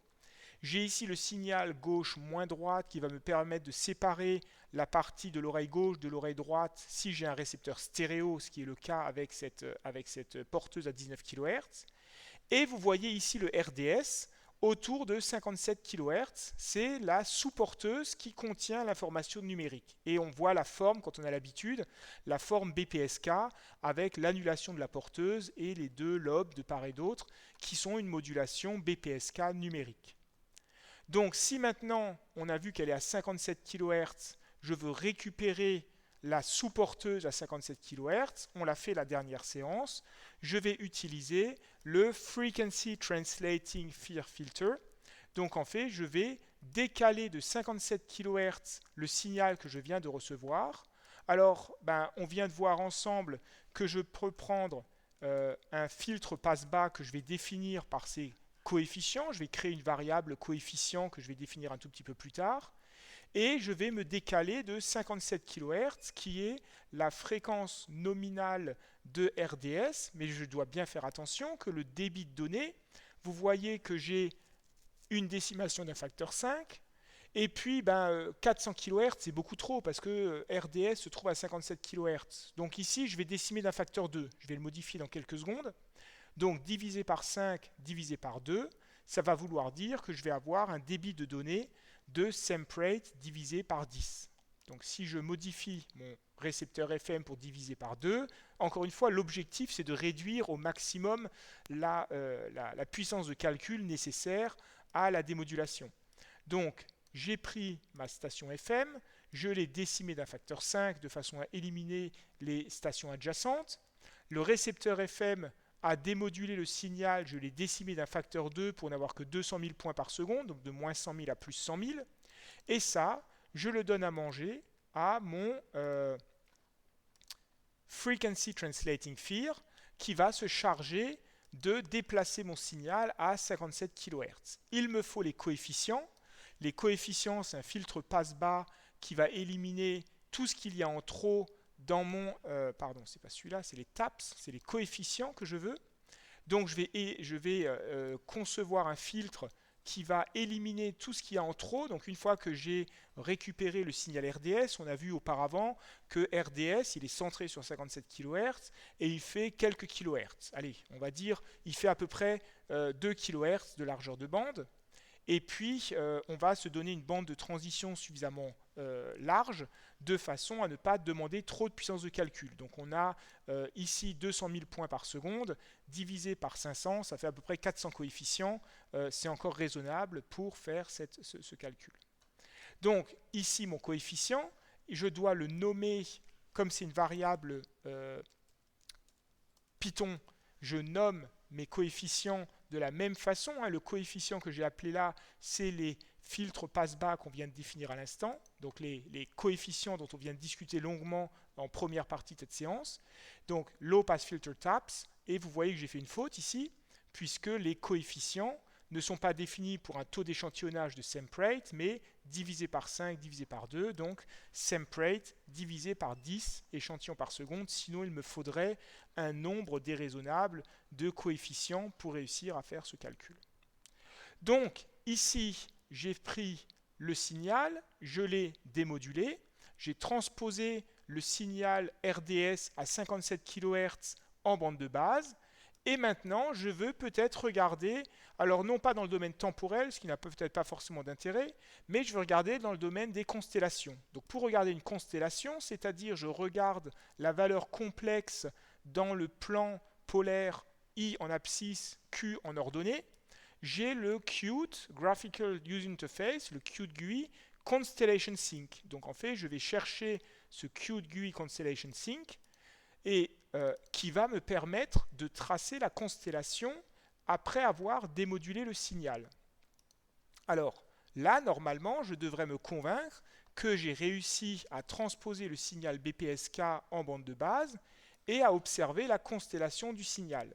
J'ai ici le signal gauche moins droite qui va me permettre de séparer la partie de l'oreille gauche de l'oreille droite si j'ai un récepteur stéréo, ce qui est le cas avec cette porteuse à 19 kHz. Et vous voyez ici le RDS autour de 57 kHz. C'est la sous-porteuse qui contient l'information numérique. Et on voit la forme, quand on a l'habitude, la forme BPSK avec l'annulation de la porteuse et les deux lobes de part et d'autre qui sont une modulation BPSK numérique. Donc si maintenant on a vu qu'elle est à 57 kHz, je veux récupérer la sous-porteuse à 57 kHz, on l'a fait la dernière séance, je vais utiliser le Frequency Translating Fear Filter. Donc en fait, je vais décaler de 57 kHz le signal que je viens de recevoir. Alors, on vient de voir ensemble que je peux prendre un filtre passe-bas que je vais définir par ces coefficients. Je vais créer une variable coefficient que je vais définir un tout petit peu plus tard. Et je vais me décaler de 57 kHz, qui est la fréquence nominale de RDS. Mais je dois bien faire attention que le débit de données, vous voyez que j'ai une décimation d'un facteur 5. Et puis, 400 kHz, c'est beaucoup trop parce que RDS se trouve à 57 kHz. Donc ici, je vais décimer d'un facteur 2. Je vais le modifier dans quelques secondes. Donc divisé par 5 divisé par 2, ça va vouloir dire que je vais avoir un débit de données de semprate divisé par 10. Donc si je modifie mon récepteur FM pour diviser par 2, encore une fois, l'objectif c'est de réduire au maximum la puissance de calcul nécessaire à la démodulation. Donc j'ai pris ma station FM, je l'ai décimée d'un facteur 5 de façon à éliminer les stations adjacentes. Le récepteur FM a démodulé le signal, je l'ai décimé d'un facteur 2 pour n'avoir que 200 000 points par seconde, donc de moins 100 000 à plus 100 000. Et ça, je le donne à manger à mon Frequency Translating Fear qui va se charger de déplacer mon signal à 57 kHz. Il me faut les coefficients. Les coefficients, c'est un filtre passe-bas qui va éliminer tout ce qu'il y a en trop dans mon... pardon, c'est pas celui-là, c'est les TAPS, c'est les coefficients que je veux. Donc je vais concevoir un filtre qui va éliminer tout ce qu'il y a en trop. Donc une fois que j'ai récupéré le signal RDS, on a vu auparavant que RDS, il est centré sur 57 kHz et il fait quelques kHz. Allez, on va dire, il fait à peu près 2 kHz de largeur de bande. Et puis, on va se donner une bande de transition suffisamment large de façon à ne pas demander trop de puissance de calcul. Donc, on a ici 200 000 points par seconde divisé par 500, ça fait à peu près 400 coefficients. C'est encore raisonnable pour faire ce calcul. Donc, ici, mon coefficient, je dois le nommer comme c'est une variable Python. Je nomme mes coefficients de la même façon. Le coefficient que j'ai appelé là, c'est les filtres passe-bas qu'on vient de définir à l'instant, donc les coefficients dont on vient de discuter longuement en première partie de cette séance. Donc low pass filter TAPS, et vous voyez que j'ai fait une faute ici, puisque les coefficients ne sont pas définis pour un taux d'échantillonnage de semprate, mais divisé par 5 divisé par 2, donc semprate divisé par 10 échantillons par seconde, sinon il me faudrait un nombre déraisonnable de coefficients pour réussir à faire ce calcul. Donc ici, j'ai pris le signal, je l'ai démodulé, j'ai transposé le signal RDS à 57 kHz en bande de base. Et maintenant, je veux peut-être regarder, alors non pas dans le domaine temporel, ce qui n'a peut-être pas forcément d'intérêt, mais je veux regarder dans le domaine des constellations. Donc pour regarder une constellation, c'est-à-dire je regarde la valeur complexe dans le plan polaire I en abscisse, Q en ordonnée, j'ai le Qt Graphical User Interface, le Qt GUI Constellation Sync. Donc en fait, je vais chercher ce Qt GUI Constellation Sync et qui va me permettre de tracer la constellation après avoir démodulé le signal. Alors là, normalement, je devrais me convaincre que j'ai réussi à transposer le signal BPSK en bande de base et à observer la constellation du signal.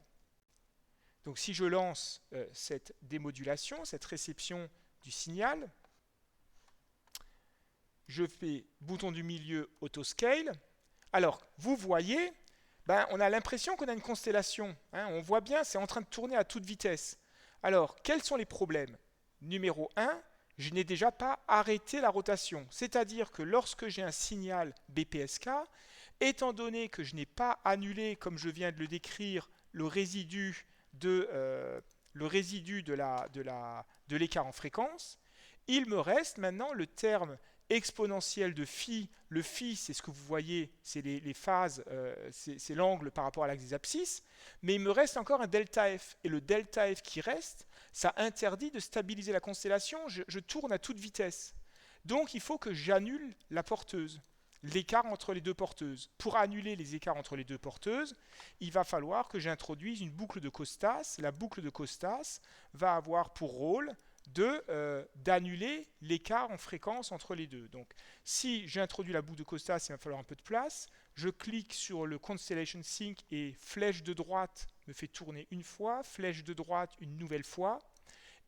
Donc si je lance cette démodulation, cette réception du signal, je fais bouton du milieu Autoscale. Alors, vous voyez, on a l'impression qu'on a une constellation. On voit bien, c'est en train de tourner à toute vitesse. Alors, quels sont les problèmes? Numéro 1, je n'ai déjà pas arrêté la rotation. C'est-à-dire que lorsque j'ai un signal BPSK, étant donné que je n'ai pas annulé, comme je viens de le décrire, le résidu de l'écart en fréquence, il me reste maintenant le terme exponentielle de phi. Le phi, c'est ce que vous voyez, c'est les phases, c'est l'angle par rapport à l'axe des abscisses, mais il me reste encore un delta f. Et le delta f qui reste, ça interdit de stabiliser la constellation, je tourne à toute vitesse. Donc il faut que j'annule la porteuse, l'écart entre les deux porteuses. Pour annuler les écarts entre les deux porteuses, il va falloir que j'introduise une boucle de Costas. La boucle de Costas va avoir pour rôle d'annuler l'écart en fréquence entre les deux. Donc, si j'introduis la boucle de Costas, il va falloir un peu de place. Je clique sur le Constellation Sync et flèche de droite me fait tourner une fois, flèche de droite une nouvelle fois.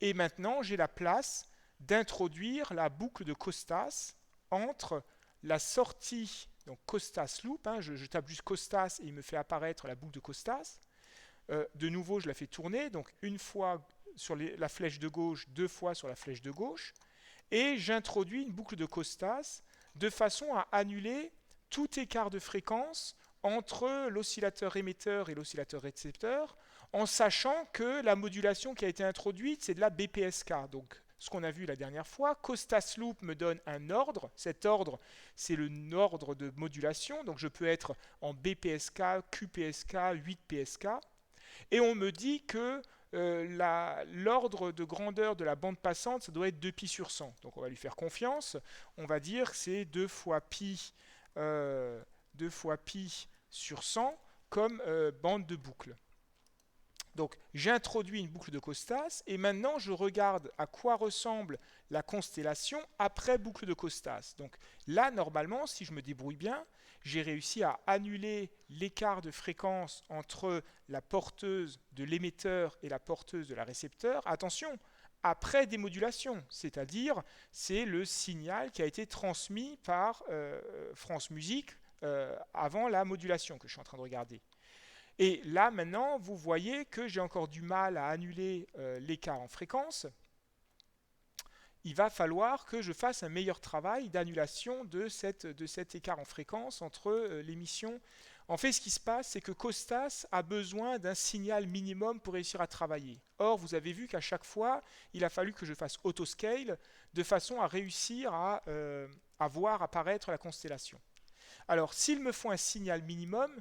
Et maintenant, j'ai la place d'introduire la boucle de Costas entre la sortie, donc Costas Loop, je tape juste Costas et il me fait apparaître la boucle de Costas. De nouveau, je la fais tourner, donc une fois sur la flèche de gauche, deux fois sur la flèche de gauche, et j'introduis une boucle de Costas de façon à annuler tout écart de fréquence entre l'oscillateur émetteur et l'oscillateur récepteur, en sachant que la modulation qui a été introduite, c'est de la BPSK. Donc, ce qu'on a vu la dernière fois, Costas Loop me donne un ordre. Cet ordre, c'est le ordre de modulation. Donc, je peux être en BPSK, QPSK, 8PSK. Et on me dit que l'ordre de grandeur de la bande passante, ça doit être 2pi sur 100. Donc on va lui faire confiance. On va dire que c'est 2 fois pi sur 100 comme bande de boucle. Donc j'introduis une boucle de Costas et maintenant je regarde à quoi ressemble la constellation après boucle de Costas. Donc là, normalement, si je me débrouille bien, j'ai réussi à annuler l'écart de fréquence entre la porteuse de l'émetteur et la porteuse de la récepteur. Attention, après démodulation, c'est-à-dire c'est le signal qui a été transmis par France Musique avant la modulation que je suis en train de regarder. Et là, maintenant, vous voyez que j'ai encore du mal à annuler l'écart en fréquence. Il va falloir que je fasse un meilleur travail d'annulation de cet écart en fréquence entre l'émission. En fait, ce qui se passe, c'est que Costas a besoin d'un signal minimum pour réussir à travailler. Or, vous avez vu qu'à chaque fois, il a fallu que je fasse autoscale de façon à réussir à voir apparaître la constellation. Alors, s'il me faut un signal minimum,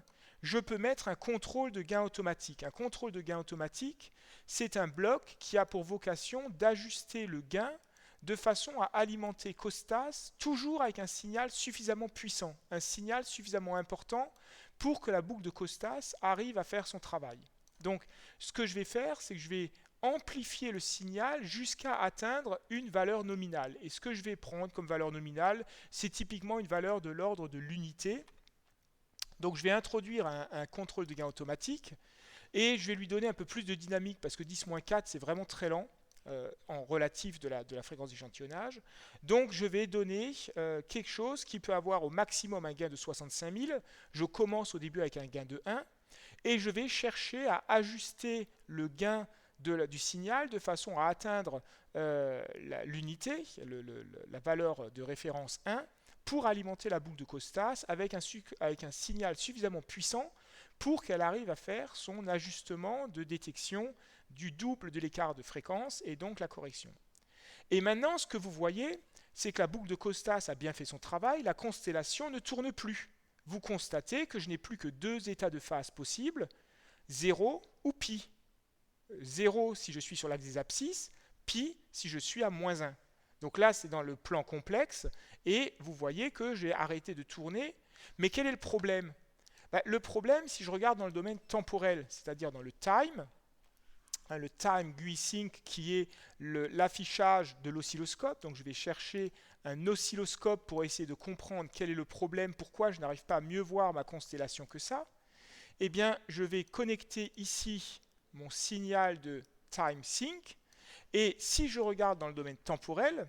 je peux mettre un contrôle de gain automatique. Un contrôle de gain automatique, c'est un bloc qui a pour vocation d'ajuster le gain de façon à alimenter Costas toujours avec un signal suffisamment puissant, un signal suffisamment important pour que la boucle de Costas arrive à faire son travail. Donc, ce que je vais faire, c'est que je vais amplifier le signal jusqu'à atteindre une valeur nominale. Et ce que je vais prendre comme valeur nominale, c'est typiquement une valeur de l'ordre de l'unité. Donc je vais introduire un contrôle de gain automatique et je vais lui donner un peu plus de dynamique parce que 10-4 c'est vraiment très lent en relatif de la fréquence d'échantillonnage. Donc je vais donner quelque chose qui peut avoir au maximum un gain de 65 000. Je commence au début avec un gain de 1 et je vais chercher à ajuster le gain du signal de façon à atteindre l'unité, la valeur de référence 1, pour alimenter la boucle de Costas avec un signal suffisamment puissant pour qu'elle arrive à faire son ajustement de détection du double de l'écart de fréquence et donc la correction. Et maintenant, ce que vous voyez, c'est que la boucle de Costas a bien fait son travail, la constellation ne tourne plus. Vous constatez que je n'ai plus que deux états de phase possibles, 0 ou pi. 0 si je suis sur l'axe des abscisses, pi si je suis à moins 1. Donc là, c'est dans le plan complexe, et vous voyez que j'ai arrêté de tourner. Mais quel est le problème? Le problème, si je regarde dans le domaine temporel, c'est-à-dire dans le time GUI sync qui est l'affichage de l'oscilloscope, donc je vais chercher un oscilloscope pour essayer de comprendre quel est le problème, pourquoi je n'arrive pas à mieux voir ma constellation que ça, eh bien je vais connecter ici mon signal de time sync, et si je regarde dans le domaine temporel,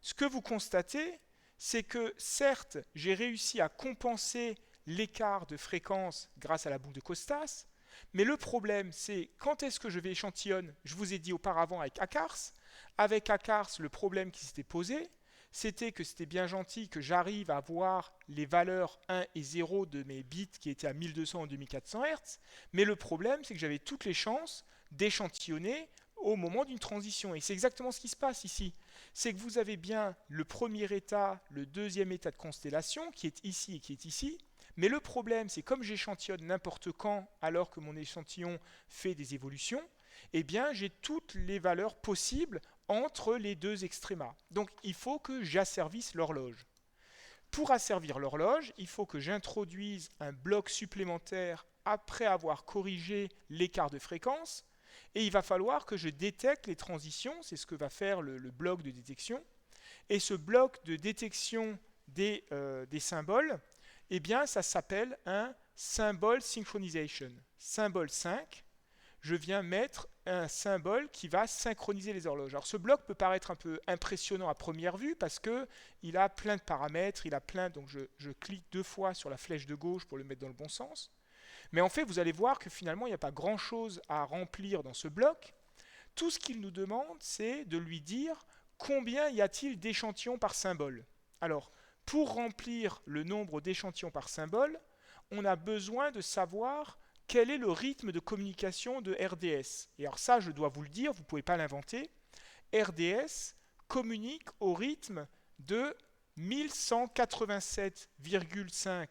ce que vous constatez, c'est que certes, j'ai réussi à compenser l'écart de fréquence grâce à la boucle de Costas, mais le problème, c'est quand est-ce que je vais échantillonner? Je vous ai dit auparavant avec Akars. Avec Akars, le problème qui s'était posé, c'était que c'était bien gentil que j'arrive à voir les valeurs 1 et 0 de mes bits qui étaient à 1200 ou 2400 Hz, mais le problème, c'est que j'avais toutes les chances d'échantillonner au moment d'une transition. Et c'est exactement ce qui se passe ici. C'est que vous avez bien le premier état, le deuxième état de constellation, qui est ici et qui est ici. Mais le problème, c'est comme j'échantillonne n'importe quand, alors que mon échantillon fait des évolutions, eh bien, j'ai toutes les valeurs possibles entre les deux extrémas. Donc, il faut que j'asservisse l'horloge. Pour asservir l'horloge, il faut que j'introduise un bloc supplémentaire après avoir corrigé l'écart de fréquence, et il va falloir que je détecte les transitions, c'est ce que va faire le bloc de détection. Et ce bloc de détection des symboles, eh bien, ça s'appelle un symbol synchronization. Symbole 5, je viens mettre un symbole qui va synchroniser les horloges. Alors, ce bloc peut paraître un peu impressionnant à première vue parce qu'il a plein de paramètres, donc je clique 2 fois sur la flèche de gauche pour le mettre dans le bon sens. Mais en fait, vous allez voir que finalement, il n'y a pas grand-chose à remplir dans ce bloc. Tout ce qu'il nous demande, c'est de lui dire combien y a-t-il d'échantillons par symbole. Alors, pour remplir le nombre d'échantillons par symbole, on a besoin de savoir quel est le rythme de communication de RDS. Et alors ça, je dois vous le dire, vous ne pouvez pas l'inventer. RDS communique au rythme de 1187,5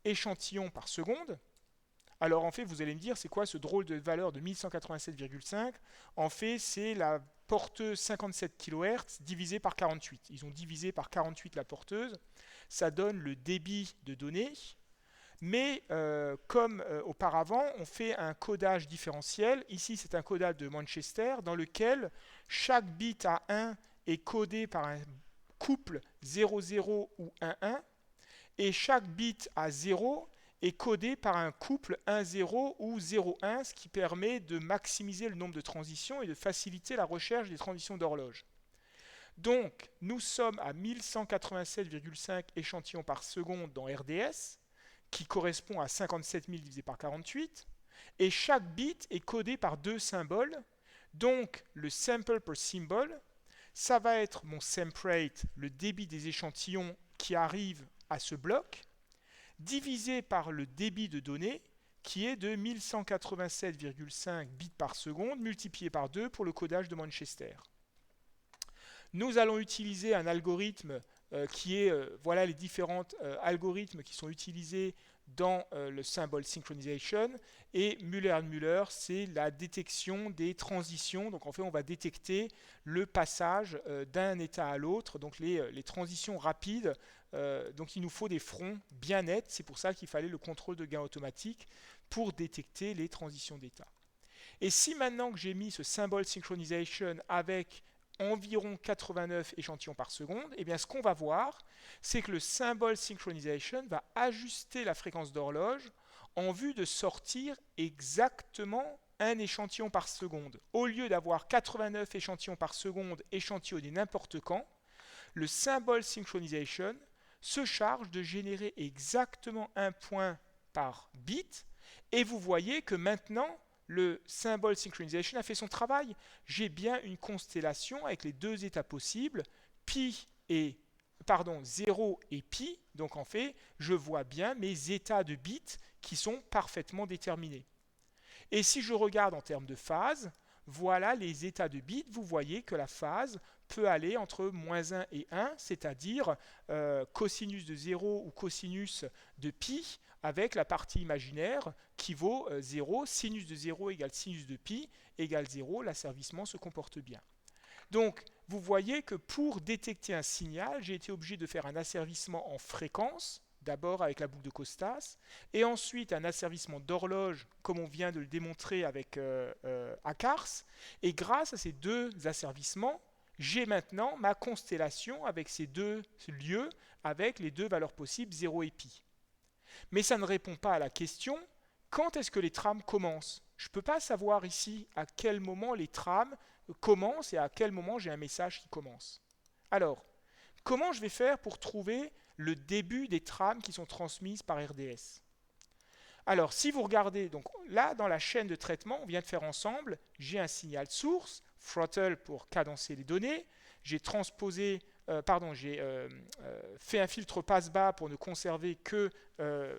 échantillons par seconde. Alors en fait, vous allez me dire, c'est quoi ce drôle de valeur de 1187,5? En fait, c'est la porteuse 57 kHz divisée par 48. Ils ont divisé par 48 la porteuse. Ça donne le débit de données. Mais comme auparavant, on fait un codage différentiel. Ici, c'est un codage de Manchester dans lequel chaque bit à 1 est codé par un couple 00 ou 11 et chaque bit à 0 est codé par un couple 1,0 ou 0,1, ce qui permet de maximiser le nombre de transitions et de faciliter la recherche des transitions d'horloge. Donc, nous sommes à 1187,5 échantillons par seconde dans RDS, qui correspond à 57 000 divisé par 48, et chaque bit est codé par 2 symboles. Donc, le sample per symbol, ça va être mon sample rate, le débit des échantillons qui arrivent à ce bloc, divisé par le débit de données qui est de 1187,5 bits par seconde multiplié par 2 pour le codage de Manchester. Nous allons utiliser un algorithme qui est, voilà les différents algorithmes qui sont utilisés dans le symbol synchronization, et Müller-Müller, c'est la détection des transitions. Donc en fait, on va détecter le passage d'un état à l'autre, donc les transitions rapides. Donc il nous faut des fronts bien nets, c'est pour ça qu'il fallait le contrôle de gain automatique pour détecter les transitions d'état. Et si maintenant que j'ai mis ce symbol synchronization avec environ 89 échantillons par seconde, eh bien ce qu'on va voir, c'est que le symbol synchronization va ajuster la fréquence d'horloge en vue de sortir exactement un échantillon par seconde. Au lieu d'avoir 89 échantillons par seconde échantillonnés n'importe quand, le symbol synchronization se charge de générer exactement un point par bit, et vous voyez que maintenant, le symbol synchronization a fait son travail. J'ai bien une constellation avec les deux états possibles, pi et pardon, 0 et pi, donc en fait, je vois bien mes états de bits qui sont parfaitement déterminés. Et si je regarde en termes de phase, voilà les états de bits. Vous voyez que la phase peut aller entre moins 1 et 1, c'est-à-dire cosinus de 0 ou cosinus de pi avec la partie imaginaire qui vaut 0. Sinus de 0 égale sinus de pi égale 0. L'asservissement se comporte bien. Donc, vous voyez que pour détecter un signal, j'ai été obligé de faire un asservissement en fréquence, d'abord avec la boucle de Costas, et ensuite un asservissement d'horloge, comme on vient de le démontrer avec Akars. Et grâce à ces deux asservissements, j'ai maintenant ma constellation avec ces deux lieux, avec les deux valeurs possibles, 0 et pi. Mais ça ne répond pas à la question, quand est-ce que les trames commencent? Je ne peux pas savoir ici à quel moment les trames commencent et à quel moment j'ai un message qui commence. Alors, comment je vais faire pour trouver le début des trames qui sont transmises par RDS? Alors, si vous regardez, donc là, dans la chaîne de traitement, on vient de faire ensemble, j'ai un signal source, throttle pour cadencer les données, j'ai fait un filtre passe-bas pour ne conserver que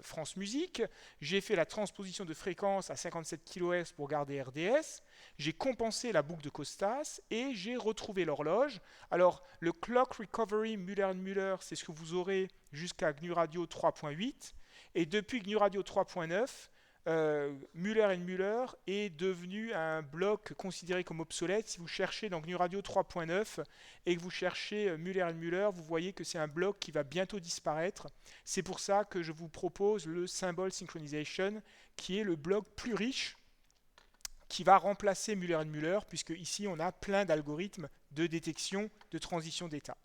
France Musique, j'ai fait la transposition de fréquence à 57 kHz pour garder RDS, j'ai compensé la boucle de Costas et j'ai retrouvé l'horloge. Alors, le Clock Recovery Müller-Müller, c'est ce que vous aurez jusqu'à GNU Radio 3.8. Et depuis GNU Radio 3.9, Müller & Müller est devenu un bloc considéré comme obsolète. Si vous cherchez dans GNU Radio 3.9 et que vous cherchez Müller & Müller, vous voyez que c'est un bloc qui va bientôt disparaître. C'est pour ça que je vous propose le Symbol Synchronization, qui est le bloc plus riche, qui va remplacer Müller & Müller, puisque ici on a plein d'algorithmes de détection de transition d'état.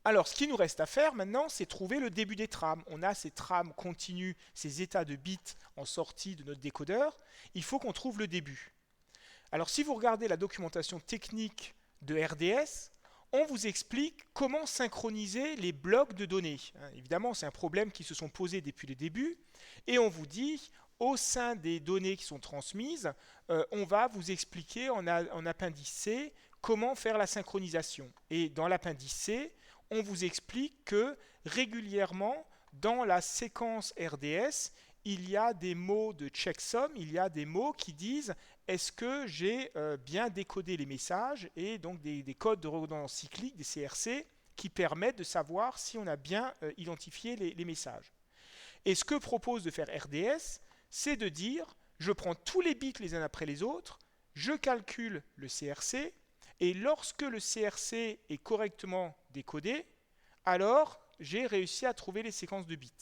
Alors, ce qui nous reste à faire maintenant, c'est trouver le début des trames. On a ces trames continues, ces états de bits en sortie de notre décodeur. Il faut qu'on trouve le début. Alors, si vous regardez la documentation technique de RDS, on vous explique comment synchroniser les blocs de données. Évidemment, c'est un problème qui se sont posés depuis le début. Et on vous dit, au sein des données qui sont transmises, on va vous expliquer en appendice C comment faire la synchronisation. Et dans l'appendice C, on vous explique que régulièrement, dans la séquence RDS, il y a des mots de checksum, il y a des mots qui disent est-ce que j'ai bien décodé les messages, et donc des codes de redondance cyclique, des CRC, qui permettent de savoir si on a bien identifié les messages. Et ce que propose de faire RDS, c'est de dire je prends tous les bits les uns après les autres, je calcule le CRC, et lorsque le CRC est correctement décodé, alors j'ai réussi à trouver les séquences de bits.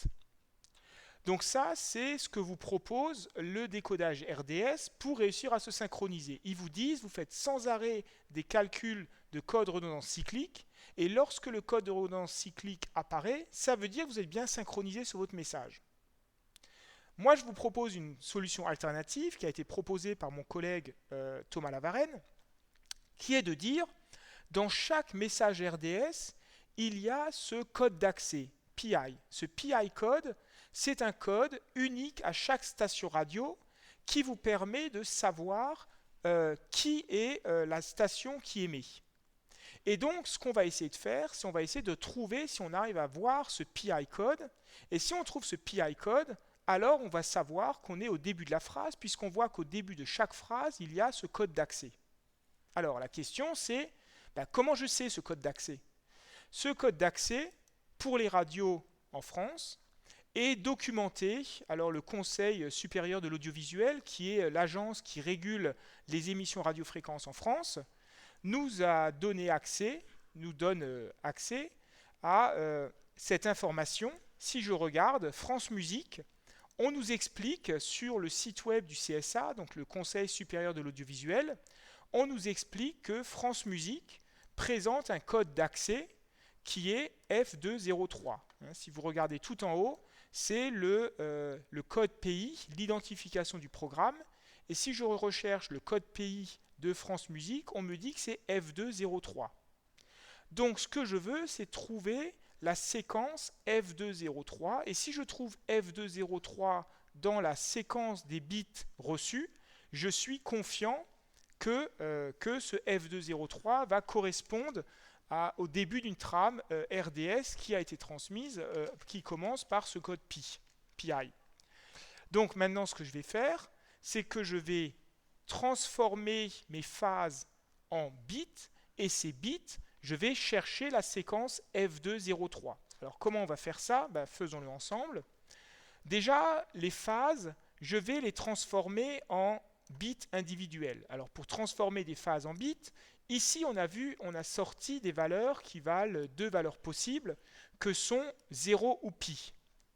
Donc ça, c'est ce que vous propose le décodage RDS pour réussir à se synchroniser. Ils vous disent, vous faites sans arrêt des calculs de code redondance cyclique, et lorsque le code de redondance cyclique apparaît, ça veut dire que vous êtes bien synchronisé sur votre message. Moi, je vous propose une solution alternative qui a été proposée par mon collègue Thomas Lavarenne, qui est de dire, dans chaque message RDS, il y a ce code d'accès, PI. Ce PI code, c'est un code unique à chaque station radio qui vous permet de savoir qui est la station qui émet. Et donc, ce qu'on va essayer de faire, c'est on va essayer de trouver si on arrive à voir ce PI code. Et si on trouve ce PI code, alors on va savoir qu'on est au début de la phrase, puisqu'on voit qu'au début de chaque phrase, il y a ce code d'accès. Alors, la question, c'est comment je sais ce code d'accès? Ce code d'accès, pour les radios en France, est documenté. Alors, le Conseil supérieur de l'audiovisuel, qui est l'agence qui régule les émissions radiofréquences en France, nous donne accès à cette information. Si je regarde France Musique, on nous explique sur le site web du CSA, donc le Conseil supérieur de l'audiovisuel, on nous explique que France Musique présente un code d'accès qui est F203. Si vous regardez tout en haut, c'est le code pays, l'identification du programme. Et si je recherche le code pays de France Musique, on me dit que c'est F203. Donc ce que je veux, c'est trouver la séquence F203. Et si je trouve F203 dans la séquence des bits reçus, je suis confiant que ce F203 va correspondre au début d'une trame RDS qui a été transmise, qui commence par ce code PI. Donc maintenant, ce que je vais faire, c'est que je vais transformer mes phases en bits, et ces bits, je vais chercher la séquence F203. Alors comment on va faire ça? Faisons-le ensemble. Déjà, les phases, je vais les transformer en bits individuels. Alors pour transformer des phases en bits, ici on a sorti des valeurs qui valent deux valeurs possibles, que sont 0 ou pi.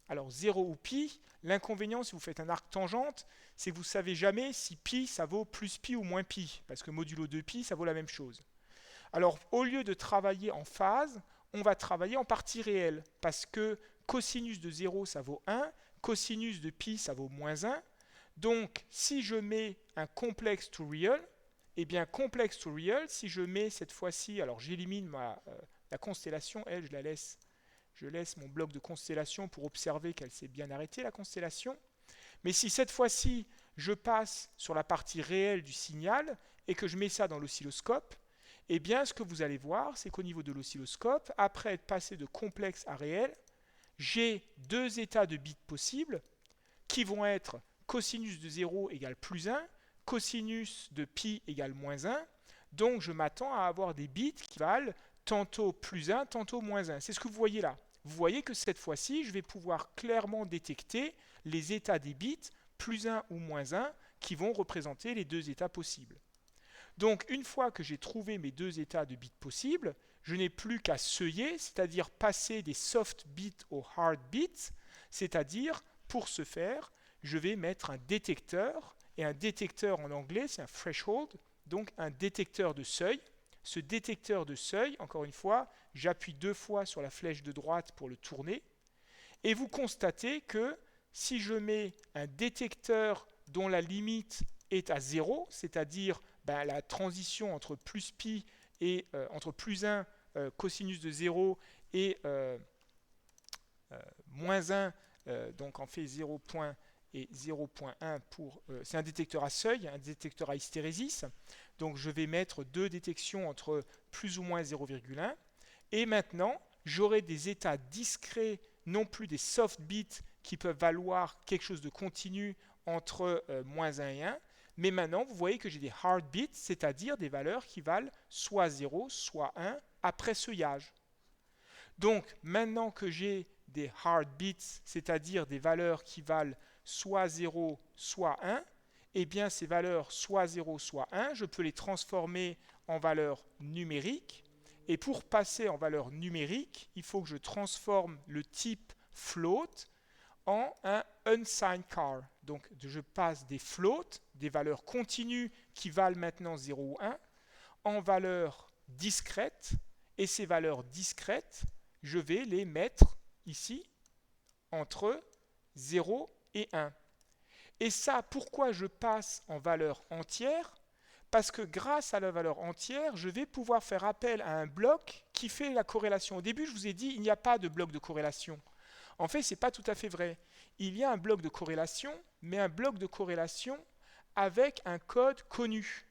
Alors 0 ou pi, l'inconvénient si vous faites un arc tangente, c'est que vous ne savez jamais si pi ça vaut plus pi ou moins pi, parce que modulo 2 pi ça vaut la même chose. Alors au lieu de travailler en phase, on va travailler en partie réelle, parce que cosinus de 0 ça vaut 1, cosinus de pi ça vaut moins 1. Donc si je mets un complex to real, eh bien complex to real, si je mets cette fois-ci, alors j'élimine la constellation, elle je laisse mon bloc de constellation pour observer qu'elle s'est bien arrêtée, la constellation. Mais si cette fois-ci, je passe sur la partie réelle du signal et que je mets ça dans l'oscilloscope, eh bien, ce que vous allez voir, c'est qu'au niveau de l'oscilloscope, après être passé de complexe à réel, j'ai deux états de bits possibles qui vont être cosinus de 0 égale plus 1, cosinus de pi égale moins 1. Donc, je m'attends à avoir des bits qui valent tantôt plus 1, tantôt moins 1. C'est ce que vous voyez là. Vous voyez que cette fois-ci, je vais pouvoir clairement détecter les états des bits, plus 1 ou moins 1, qui vont représenter les deux états possibles. Donc, une fois que j'ai trouvé mes deux états de bits possibles, je n'ai plus qu'à seuiller, c'est-à-dire passer des soft bits aux hard bits, c'est-à-dire, pour ce faire, je vais mettre un détecteur, et un détecteur en anglais, c'est un threshold, donc un détecteur de seuil. Ce détecteur de seuil, encore une fois, j'appuie deux fois sur la flèche de droite pour le tourner, et vous constatez que si je mets un détecteur dont la limite est à 0, c'est-à-dire la transition entre plus pi et entre plus 1 cosinus de 0 et moins 1, donc en fait 0 et 0.1 pour... c'est un détecteur à seuil, un détecteur à hystérésis. Donc je vais mettre deux détections entre plus ou moins 0,1. Et maintenant, j'aurai des états discrets, non plus des soft bits qui peuvent valoir quelque chose de continu entre moins 1 et 1. Mais maintenant, vous voyez que j'ai des hard bits, c'est-à-dire des valeurs qui valent soit 0, soit 1 après seuillage. Donc, maintenant que j'ai des hard bits, c'est-à-dire des valeurs qui valent soit 0, soit 1, eh bien ces valeurs soit 0, soit 1, je peux les transformer en valeurs numériques. Et pour passer en valeur numérique, il faut que je transforme le type float en un unsigned char. Donc je passe des floats, des valeurs continues qui valent maintenant 0 ou 1, en valeurs discrètes. Et ces valeurs discrètes, je vais les mettre ici entre 0 et 1. Et ça, pourquoi je passe en valeur entière? Parce que grâce à la valeur entière, je vais pouvoir faire appel à un bloc qui fait la corrélation. Au début, je vous ai dit, il n'y a pas de bloc de corrélation. En fait, ce n'est pas tout à fait vrai. Il y a un bloc de corrélation, mais un bloc de corrélation avec un code connu.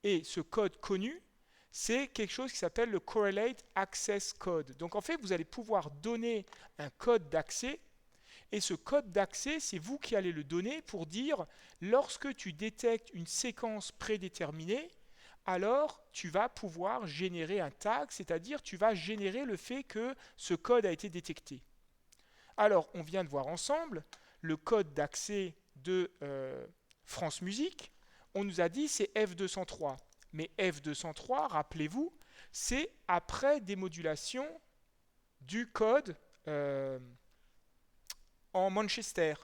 Et ce code connu, c'est quelque chose qui s'appelle le Correlate Access Code. Donc en fait, vous allez pouvoir donner un code d'accès. Et ce code d'accès, c'est vous qui allez le donner pour dire, lorsque tu détectes une séquence prédéterminée, alors tu vas pouvoir générer un tag, c'est-à-dire tu vas générer le fait que ce code a été détecté. Alors, on vient de voir ensemble le code d'accès de France Musique. On nous a dit c'est F203. Mais F203, rappelez-vous, c'est après démodulation du code en Manchester.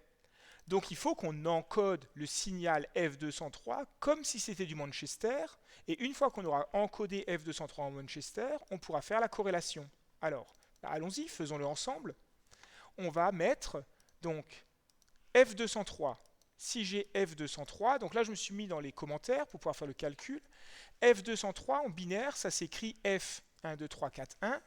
Donc il faut qu'on encode le signal F203 comme si c'était du Manchester. Et une fois qu'on aura encodé F203 en Manchester, on pourra faire la corrélation. Alors, allons-y, faisons-le ensemble. On va mettre donc F203. Si j'ai F203, donc là je me suis mis dans les commentaires pour pouvoir faire le calcul. F203 en binaire, ça s'écrit F 1, 2, 3, 4, 1,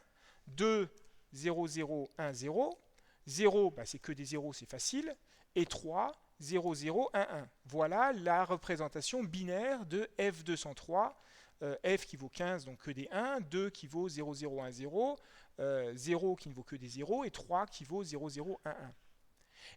2, 0, 0, 1, 0. 0, c'est que des 0, c'est facile. Et 3, 0, 0, 1, 1. Voilà la représentation binaire de F203 f qui vaut 15, donc que des 1, 2 qui vaut 0, 0, 1, 0, 0 qui ne vaut que des 0, et 3 qui vaut 0, 0, 1, 1.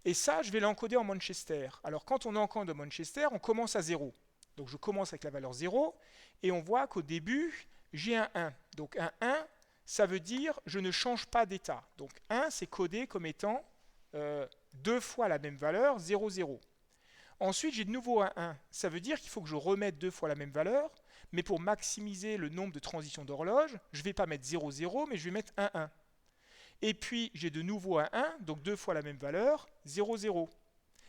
Et ça, je vais l'encoder en Manchester. Alors quand on encode en Manchester, on commence à 0. Donc je commence avec la valeur 0, et on voit qu'au début, j'ai un 1. Donc un 1, ça veut dire je ne change pas d'état. Donc 1, c'est codé comme étant deux fois la même valeur, 0, 0. Ensuite, j'ai de nouveau un 1. Ça veut dire qu'il faut que je remette deux fois la même valeur, mais pour maximiser le nombre de transitions d'horloge, je ne vais pas mettre 0, 0, mais je vais mettre 1, 1. Et puis, j'ai de nouveau un 1, donc deux fois la même valeur, 0, 0.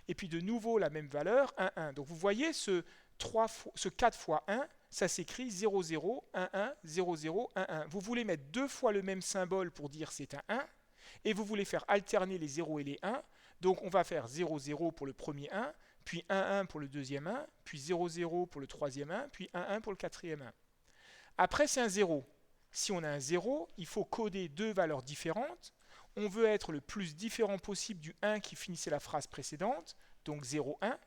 Et puis de nouveau la même valeur, 1, 1. Donc vous voyez, ce 4 fois 1, ça s'écrit 0, 0, 1, 1, 0, 0, 1, 1. Vous voulez mettre deux fois le même symbole pour dire c'est un 1, et vous voulez faire alterner les 0 et les 1. Donc on va faire 0, 0 pour le premier 1, puis 1, 1 pour le deuxième 1, puis 0, 0 pour le troisième 1, puis 1, 1 pour le quatrième 1. Après, c'est un 0. Si on a un 0, il faut coder deux valeurs différentes. On veut être le plus différent possible du 1 qui finissait la phrase précédente, donc 0, 1.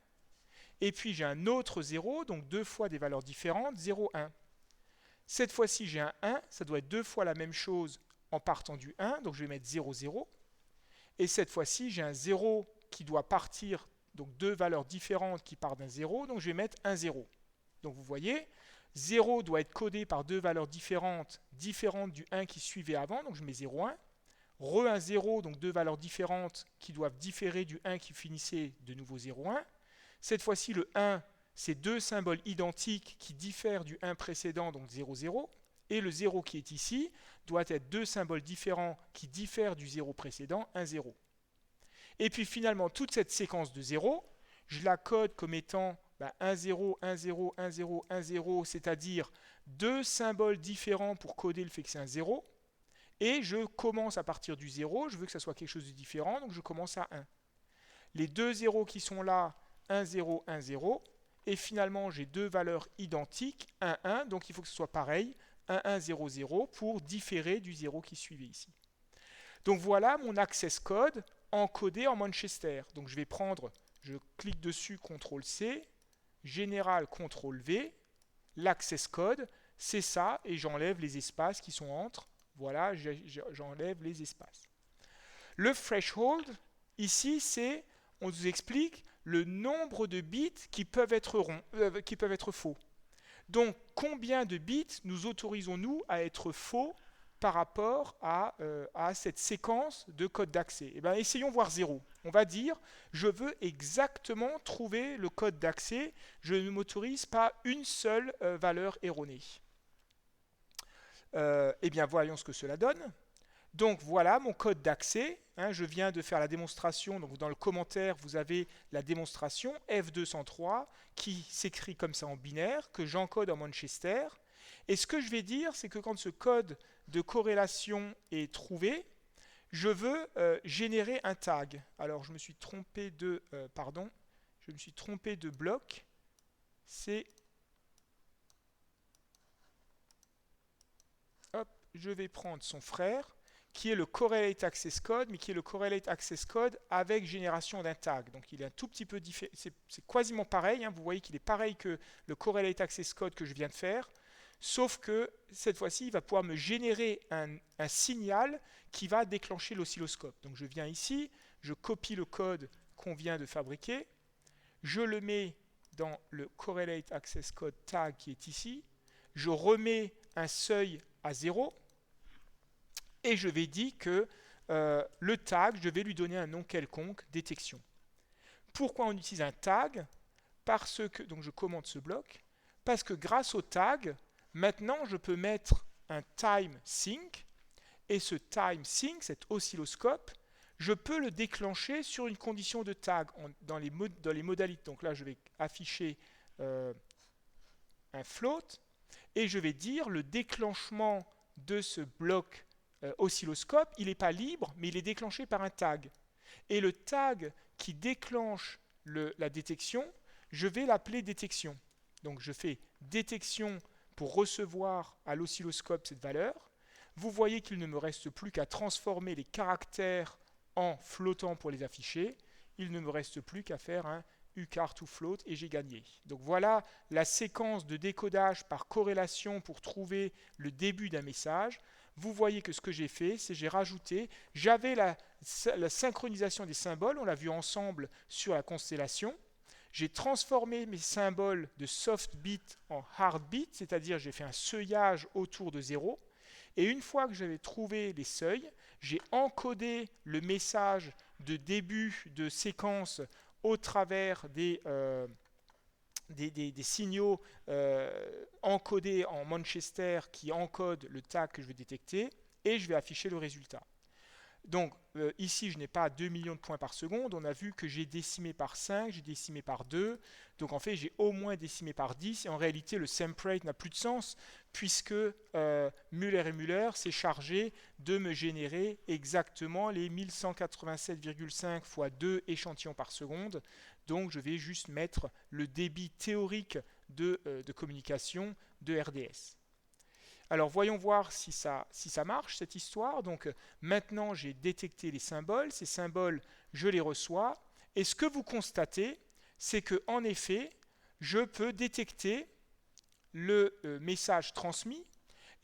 Et puis j'ai un autre 0, donc deux fois des valeurs différentes, 0, 1. Cette fois-ci, j'ai un 1, ça doit être deux fois la même chose en partant du 1, donc je vais mettre 0, 0. Et cette fois-ci, j'ai un 0 qui doit partir, donc deux valeurs différentes qui partent d'un 0, donc je vais mettre 1, 0. Donc vous voyez, 0 doit être codé par deux valeurs différentes du 1 qui suivait avant, donc je mets 0, 1. Un 0, donc deux valeurs différentes qui doivent différer du 1 qui finissait de nouveau 0, 1. Cette fois-ci, le 1, c'est deux symboles identiques qui diffèrent du 1 précédent, donc 0, 0. Et le 0 qui est ici doit être deux symboles différents qui diffèrent du 0 précédent, 1, 0. Et puis finalement, toute cette séquence de 0, je la code comme étant 1, 0, 1, 0, 1, 0, 1, 0, c'est-à-dire deux symboles différents pour coder le fait que c'est un 0. Et je commence à partir du 0, je veux que ça soit quelque chose de différent, donc je commence à 1. Les deux 0 qui sont là, 1, 0, 1, 0. Et finalement, j'ai deux valeurs identiques, 1, 1, donc il faut que ce soit pareil, 1, 1, 0, 0, pour différer du 0 qui suivait ici. Donc voilà mon access code encodé en Manchester. Donc je clique dessus, CTRL-C, Général, CTRL-V, l'access code, c'est ça, et j'enlève les espaces qui sont entre. Voilà, j'enlève les espaces. Le threshold, ici, c'est, on nous explique, le nombre de bits qui peuvent être faux. Donc, combien de bits nous autorisons-nous à être faux par rapport à cette séquence de code d'accès? Eh bien, essayons voir 0. On va dire, je veux exactement trouver le code d'accès. Je ne m'autorise pas une seule valeur erronée. Eh bien, voyons ce que cela donne. Donc voilà mon code d'accès. Je viens de faire la démonstration. Donc dans le commentaire, vous avez la démonstration F203 qui s'écrit comme ça en binaire, que j'encode en Manchester. Et ce que je vais dire, c'est que quand ce code de corrélation est trouvé, je veux générer un tag. Alors je me suis trompé de bloc. Je vais prendre son frère, qui est le Correlate Access Code, mais qui est le Correlate Access Code avec génération d'un tag. Donc il est un tout petit peu différent, c'est quasiment pareil, vous voyez qu'il est pareil que le Correlate Access Code que je viens de faire, sauf que cette fois-ci, il va pouvoir me générer un signal qui va déclencher l'oscilloscope. Donc je viens ici, je copie le code qu'on vient de fabriquer, je le mets dans le Correlate Access Code tag qui est ici, je remets un seuil à 0, et je vais dire que le tag, je vais lui donner un nom quelconque, détection. Pourquoi on utilise un tag? Parce que, donc je commente ce bloc, parce que grâce au tag, maintenant je peux mettre un time sync, et ce time sync, cet oscilloscope, je peux le déclencher sur une condition de tag dans les modalités. Donc là, je vais afficher un float, et je vais dire le déclenchement de ce bloc oscilloscope, il n'est pas libre, mais il est déclenché par un tag. Et le tag qui déclenche la détection, je vais l'appeler détection. Donc je fais détection pour recevoir à l'oscilloscope cette valeur. Vous voyez qu'il ne me reste plus qu'à transformer les caractères en flottants pour les afficher. Il ne me reste plus qu'à faire uCar to float et j'ai gagné. Donc voilà la séquence de décodage par corrélation pour trouver le début d'un message. Vous voyez que ce que j'ai fait, c'est j'ai rajouté, j'avais la synchronisation des symboles, on l'a vu ensemble sur la constellation. J'ai transformé mes symboles de soft bit en hard bit, c'est-à-dire j'ai fait un seuillage autour de 0. Et une fois que j'avais trouvé les seuils, j'ai encodé le message de début de séquence au travers des signaux encodés en Manchester qui encodent le tag que je vais détecter et je vais afficher le résultat. Donc ici, je n'ai pas 2 millions de points par seconde. On a vu que j'ai décimé par 5, j'ai décimé par 2. Donc en fait, j'ai au moins décimé par 10. Et en réalité, le semprate n'a plus de sens puisque Muller et Muller s'est chargé de me générer exactement les 1187,5 fois 2 échantillons par seconde. Donc je vais juste mettre le débit théorique de communication de RDS. Alors voyons voir si ça marche cette histoire. Donc maintenant j'ai détecté les symboles, ces symboles je les reçois et ce que vous constatez c'est que en effet je peux détecter le message transmis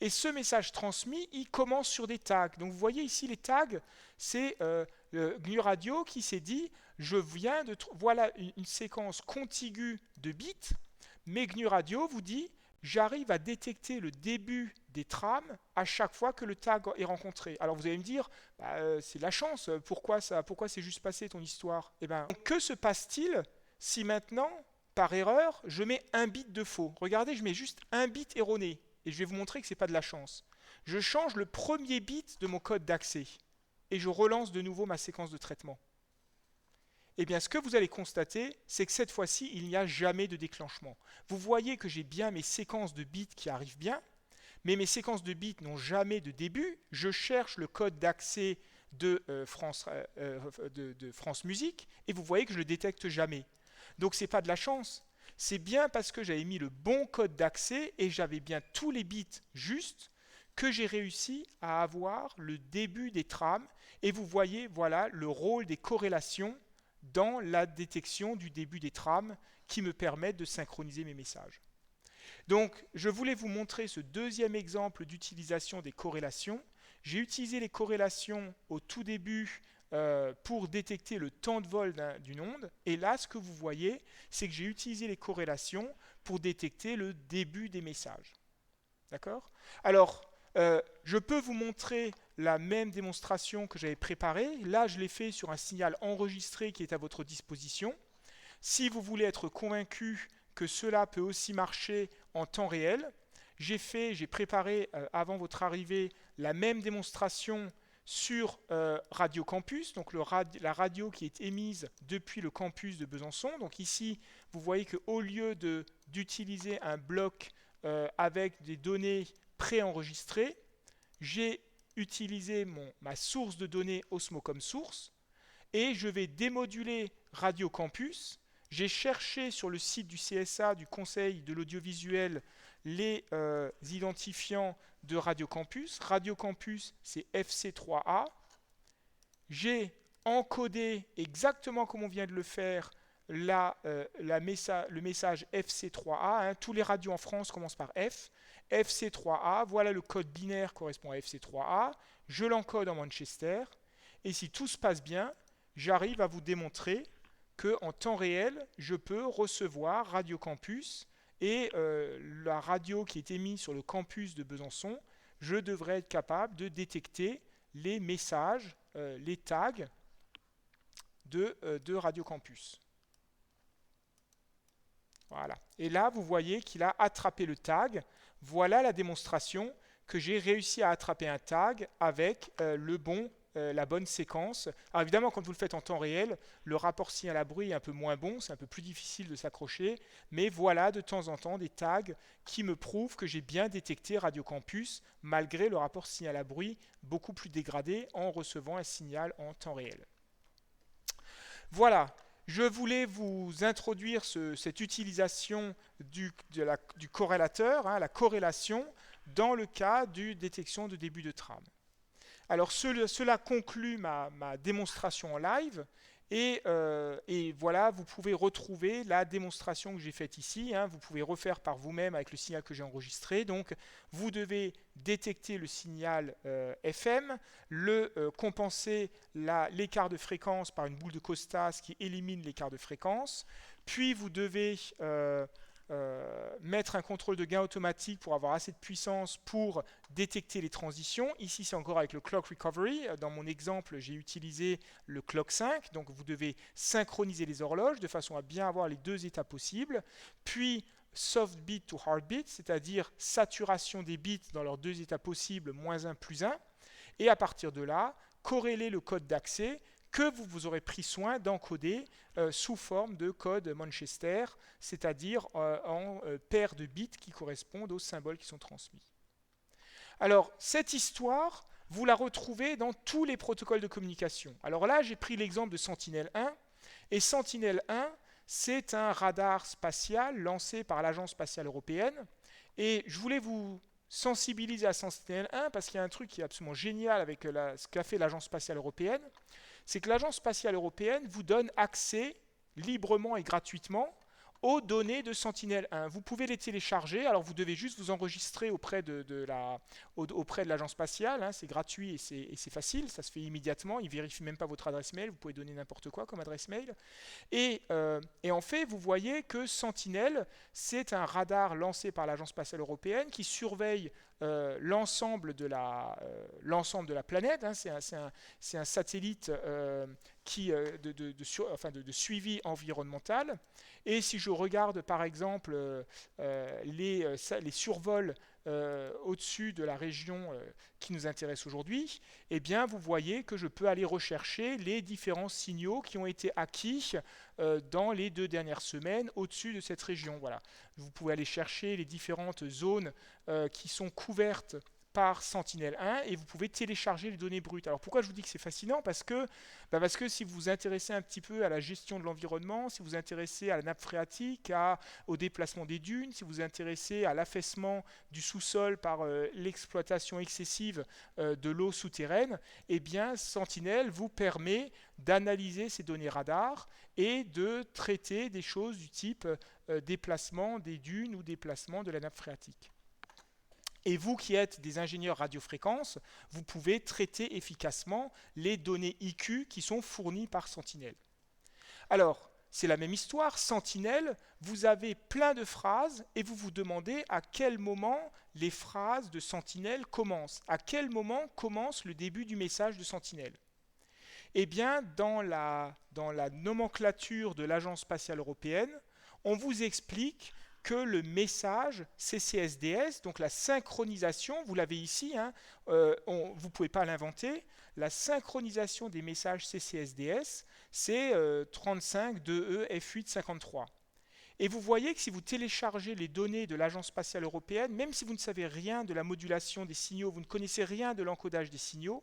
et ce message transmis il commence sur des tags. Donc vous voyez ici les tags, c'est GNU Radio qui s'est dit voilà une séquence contiguë de bits, mais GNU Radio vous dit j'arrive à détecter le début des trames à chaque fois que le tag est rencontré. Alors vous allez me dire, c'est de la chance, pourquoi c'est juste passé ton histoire? Eh ben, que se passe-t-il si maintenant, par erreur, je mets un bit de faux? Regardez, je mets juste un bit erroné, et je vais vous montrer que ce n'est pas de la chance. Je change le premier bit de mon code d'accès, et je relance de nouveau ma séquence de traitement. Eh bien, ce que vous allez constater, c'est que cette fois-ci, il n'y a jamais de déclenchement. Vous voyez que j'ai bien mes séquences de bits qui arrivent bien, mais mes séquences de bits n'ont jamais de début. Je cherche le code d'accès de France Musique, et vous voyez que je ne le détecte jamais. Donc, ce n'est pas de la chance. C'est bien parce que j'avais mis le bon code d'accès et j'avais bien tous les bits justes que j'ai réussi à avoir le début des trames. Et vous voyez, voilà, le rôle des corrélations dans la détection du début des trames qui me permettent de synchroniser mes messages. Donc, je voulais vous montrer ce deuxième exemple d'utilisation des corrélations. J'ai utilisé les corrélations au tout début pour détecter le temps de vol d'une onde. Et là, ce que vous voyez, c'est que j'ai utilisé les corrélations pour détecter le début des messages. D'accord ? Alors, je peux vous montrer la même démonstration que j'avais préparée. Là, je l'ai fait sur un signal enregistré qui est à votre disposition. Si vous voulez être convaincu que cela peut aussi marcher en temps réel, j'ai préparé avant votre arrivée la même démonstration sur Radio Campus, donc la radio qui est émise depuis le campus de Besançon. Donc ici, vous voyez qu'au lieu d'utiliser un bloc avec des données préenregistrées, j'ai utilisé ma source de données Osmocom Source et je vais démoduler Radio Campus. J'ai cherché sur le site du CSA, du Conseil de l'audiovisuel, les identifiants de Radio Campus. Radio Campus, c'est FC3A. J'ai encodé exactement comme on vient de le faire le message FC3A. Tous les radios en France commencent par F. FC3A, voilà le code binaire correspond à FC3A. Je l'encode en Manchester. Et si tout se passe bien, j'arrive à vous démontrer qu'en temps réel, je peux recevoir Radio Campus et la radio qui est émise sur le campus de Besançon, je devrais être capable de détecter les messages, les tags de Radio Campus. Voilà. Et là, vous voyez qu'il a attrapé le tag. Voilà la démonstration que j'ai réussi à attraper un tag avec la bonne séquence. Alors évidemment, quand vous le faites en temps réel, le rapport signal à bruit est un peu moins bon, c'est un peu plus difficile de s'accrocher, mais voilà de temps en temps des tags qui me prouvent que j'ai bien détecté Radio Campus malgré le rapport signal à bruit beaucoup plus dégradé en recevant un signal en temps réel. Voilà. Je voulais vous introduire cette utilisation du corrélateur, la corrélation, dans le cas de détection de début de trame. Alors cela conclut ma démonstration en live. Et voilà, vous pouvez retrouver la démonstration que j'ai faite ici, hein. Vous pouvez refaire par vous-même avec le signal que j'ai enregistré. Donc, vous devez détecter le signal FM, compenser l'écart de fréquence par une boule de Costas qui élimine l'écart de fréquence. Puis, vous devez mettre un contrôle de gain automatique pour avoir assez de puissance pour détecter les transitions. Ici, c'est encore avec le clock recovery. Dans mon exemple, j'ai utilisé le clock 5. Donc, vous devez synchroniser les horloges de façon à bien avoir les deux états possibles. Puis, soft beat to hard beat, c'est-à-dire saturation des bits dans leurs deux états possibles, -1, +1. Et à partir de là, corréler le code d'accès que vous aurez pris soin d'encoder sous forme de code Manchester, c'est-à-dire en paires de bits qui correspondent aux symboles qui sont transmis. Alors, cette histoire, vous la retrouvez dans tous les protocoles de communication. Alors là, j'ai pris l'exemple de Sentinel-1, et Sentinel-1, c'est un radar spatial lancé par l'Agence spatiale européenne, et je voulais vous sensibiliser à Sentinel-1 parce qu'il y a un truc qui est absolument génial avec ce qu'a fait l'Agence spatiale européenne, c'est que l'Agence spatiale européenne vous donne accès librement et gratuitement aux données de Sentinel-1. Vous pouvez les télécharger, alors vous devez juste vous enregistrer auprès de l'agence spatiale, hein, c'est gratuit et c'est facile, ça se fait immédiatement, ils ne vérifient même pas votre adresse mail, vous pouvez donner n'importe quoi comme adresse mail. Et en fait, vous voyez que Sentinel, c'est un radar lancé par l'Agence spatiale européenne qui surveille l'ensemble de la planète, hein. C'est un satellite de suivi environnemental. Et si je regarde par exemple les survols au-dessus de la région qui nous intéresse aujourd'hui, eh bien vous voyez que je peux aller rechercher les différents signaux qui ont été acquis dans les 2 dernières semaines au-dessus de cette région. Voilà. Vous pouvez aller chercher les différentes zones qui sont couvertes par Sentinel-1 et vous pouvez télécharger les données brutes. Alors pourquoi je vous dis que c'est fascinant? Parce que si vous vous intéressez un petit peu à la gestion de l'environnement, si vous vous intéressez à la nappe phréatique, au déplacement des dunes, si vous vous intéressez à l'affaissement du sous-sol par l'exploitation excessive de l'eau souterraine, eh bien Sentinel vous permet d'analyser ces données radar et de traiter des choses du type déplacement des dunes ou déplacement de la nappe phréatique. Et vous qui êtes des ingénieurs radiofréquences, vous pouvez traiter efficacement les données IQ qui sont fournies par Sentinel. Alors, c'est la même histoire. Sentinel, vous avez plein de phrases et vous vous demandez à quel moment les phrases de Sentinel commencent. À quel moment commence le début du message de Sentinel? Eh bien, dans la nomenclature de l'Agence spatiale européenne, on vous explique que le message CCSDS, donc la synchronisation, vous l'avez ici, hein, vous ne pouvez pas l'inventer, la synchronisation des messages CCSDS, c'est 35.2E F853. Et vous voyez que si vous téléchargez les données de l'Agence spatiale européenne, même si vous ne savez rien de la modulation des signaux, vous ne connaissez rien de l'encodage des signaux,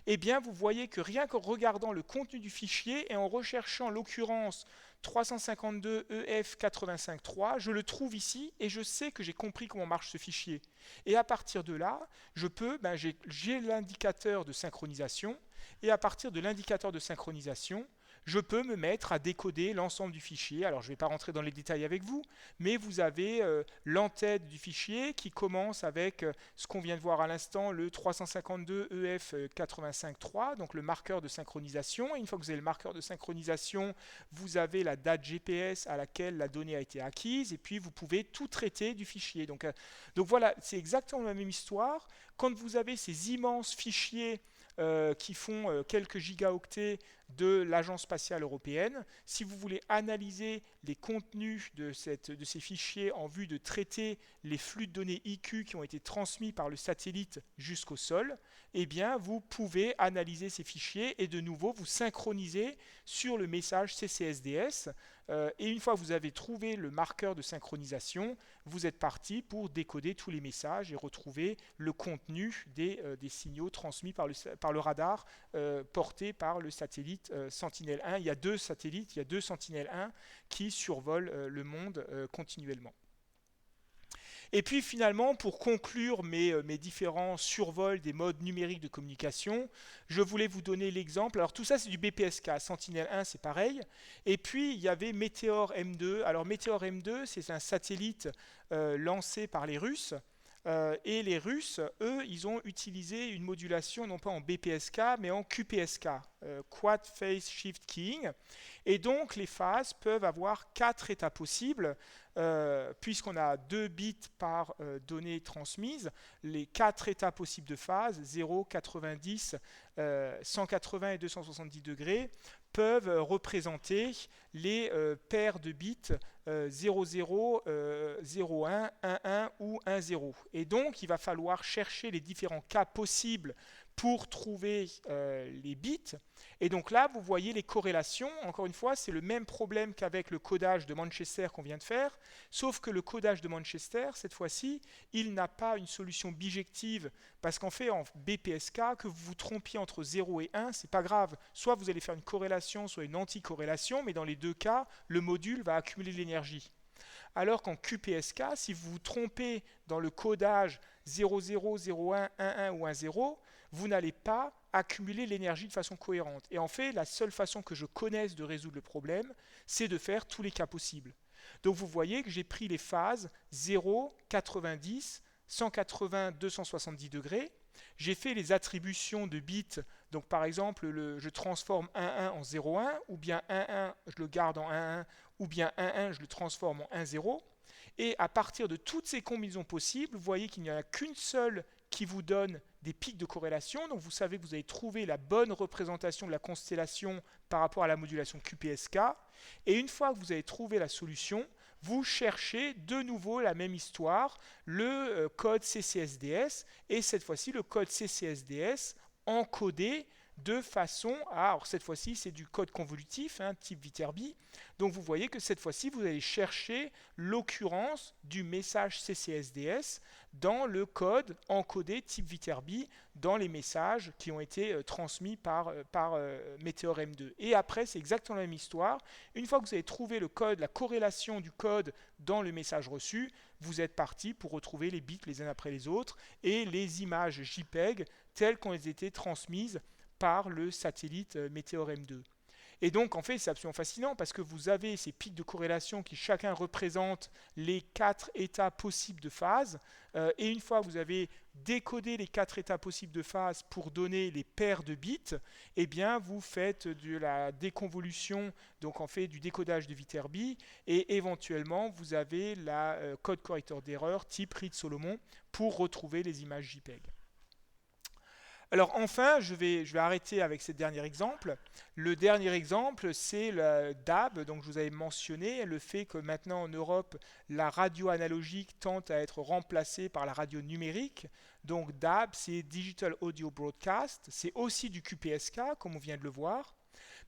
eh bien vous voyez que rien qu'en regardant le contenu du fichier et en recherchant l'occurrence 352 EF853, je le trouve ici et je sais que j'ai compris comment marche ce fichier. Et à partir de là, j'ai l'indicateur de synchronisation et à partir de l'indicateur de synchronisation, je peux me mettre à décoder l'ensemble du fichier. Alors, je ne vais pas rentrer dans les détails avec vous, mais vous avez l'entête du fichier qui commence avec ce qu'on vient de voir à l'instant, le 352 EF853, donc le marqueur de synchronisation. Et une fois que vous avez le marqueur de synchronisation, vous avez la date GPS à laquelle la donnée a été acquise, et puis vous pouvez tout traiter du fichier. Donc voilà, c'est exactement la même histoire. Quand vous avez ces immenses fichiers qui font quelques gigaoctets de l'Agence spatiale européenne. Si vous voulez analyser les contenus de ces fichiers en vue de traiter les flux de données IQ qui ont été transmis par le satellite jusqu'au sol, eh bien, vous pouvez analyser ces fichiers et de nouveau vous synchroniser sur le message CCSDS. Et une fois que vous avez trouvé le marqueur de synchronisation, vous êtes parti pour décoder tous les messages et retrouver le contenu des signaux transmis par le radar porté par le satellite Sentinel-1. Il y a 2 satellites, il y a 2 Sentinel-1 qui survolent le monde continuellement. Et puis finalement, pour conclure mes différents survols des modes numériques de communication, je voulais vous donner l'exemple. Alors tout ça c'est du BPSK, Sentinel-1 c'est pareil. Et puis il y avait Meteor M2. Alors Meteor M2 c'est un satellite lancé par les Russes. Et les Russes, eux, ils ont utilisé une modulation non pas en BPSK mais en QPSK, Quad Phase Shift Keying. Et donc les phases peuvent avoir 4 états possibles, puisqu'on a 2 bits par donnée transmise. Les 4 états possibles de phase, 0, 90, 180 et 270 degrés, peuvent représenter les paires de bits 00, 01, 11 ou 10. Et donc, il va falloir chercher les différents cas possibles pour trouver les bits. Et donc là, vous voyez les corrélations. Encore une fois, c'est le même problème qu'avec le codage de Manchester qu'on vient de faire, sauf que le codage de Manchester, cette fois-ci, il n'a pas une solution bijective, parce qu'en fait, en BPSK, que vous vous trompiez entre 0 et 1, c'est pas grave. Soit vous allez faire une corrélation, soit une anticorrélation, mais dans les deux cas, le module va accumuler de l'énergie. Alors qu'en QPSK, si vous vous trompez dans le codage 00, 01, 11 ou 10, vous n'allez pas accumuler l'énergie de façon cohérente. Et en fait, la seule façon que je connaisse de résoudre le problème, c'est de faire tous les cas possibles. Donc vous voyez que j'ai pris les phases 0, 90, 180, 270 degrés. J'ai fait les attributions de bits. Donc par exemple, je transforme 1,1 en 0,1, ou bien 1,1 je le garde en 1,1, ou bien 1,1 je le transforme en 1,0. Et à partir de toutes ces combinaisons possibles, vous voyez qu'il n'y en a qu'une seule qui vous donne des pics de corrélation. Donc vous savez que vous avez trouvé la bonne représentation de la constellation par rapport à la modulation QPSK. Et une fois que vous avez trouvé la solution, vous cherchez de nouveau la même histoire, le code CCSDS, et cette fois-ci le code CCSDS encodé de façon à, alors cette fois-ci c'est du code convolutif, type Viterbi, donc vous voyez que cette fois-ci vous allez chercher l'occurrence du message CCSDS dans le code encodé type Viterbi dans les messages qui ont été transmis par Meteor M2. Et après c'est exactement la même histoire, une fois que vous avez trouvé le code, la corrélation du code dans le message reçu, vous êtes parti pour retrouver les bits les uns après les autres et les images JPEG telles qu'elles ont été transmises par le satellite Meteor M2. Et donc, en fait, c'est absolument fascinant parce que vous avez ces pics de corrélation qui chacun représentent les 4 états possibles de phase. Et une fois que vous avez décodé les 4 états possibles de phase pour donner les paires de bits, eh bien, vous faites de la déconvolution, donc en fait du décodage de Viterbi, et éventuellement, vous avez la code correcteur d'erreur type Reed-Solomon pour retrouver les images JPEG. Alors enfin, je vais arrêter avec ce dernier exemple. Le dernier exemple, c'est le DAB. Donc je vous avais mentionné le fait que maintenant en Europe, la radio analogique tend à être remplacée par la radio numérique. Donc DAB, c'est Digital Audio Broadcast. C'est aussi du QPSK, comme on vient de le voir.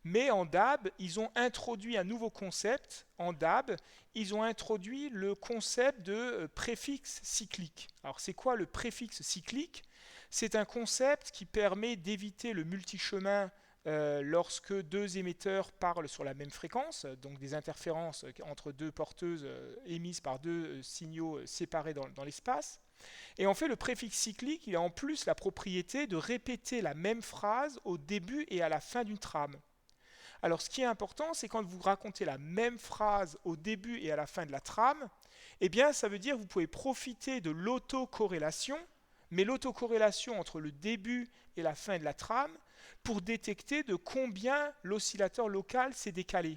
Mais en DAB, ils ont introduit un nouveau concept. En DAB, ils ont introduit le concept de préfixe cyclique. Alors c'est quoi le préfixe cyclique ? C'est un concept qui permet d'éviter le multichemin lorsque deux émetteurs parlent sur la même fréquence, donc des interférences entre deux porteuses émises par deux signaux séparés dans l'espace. Et en fait, le préfixe cyclique, il a en plus la propriété de répéter la même phrase au début et à la fin d'une trame. Alors ce qui est important, c'est quand vous racontez la même phrase au début et à la fin de la trame, eh bien ça veut dire que vous pouvez profiter de l'autocorrélation, mais l'autocorrélation entre le début et la fin de la trame pour détecter de combien l'oscillateur local s'est décalé.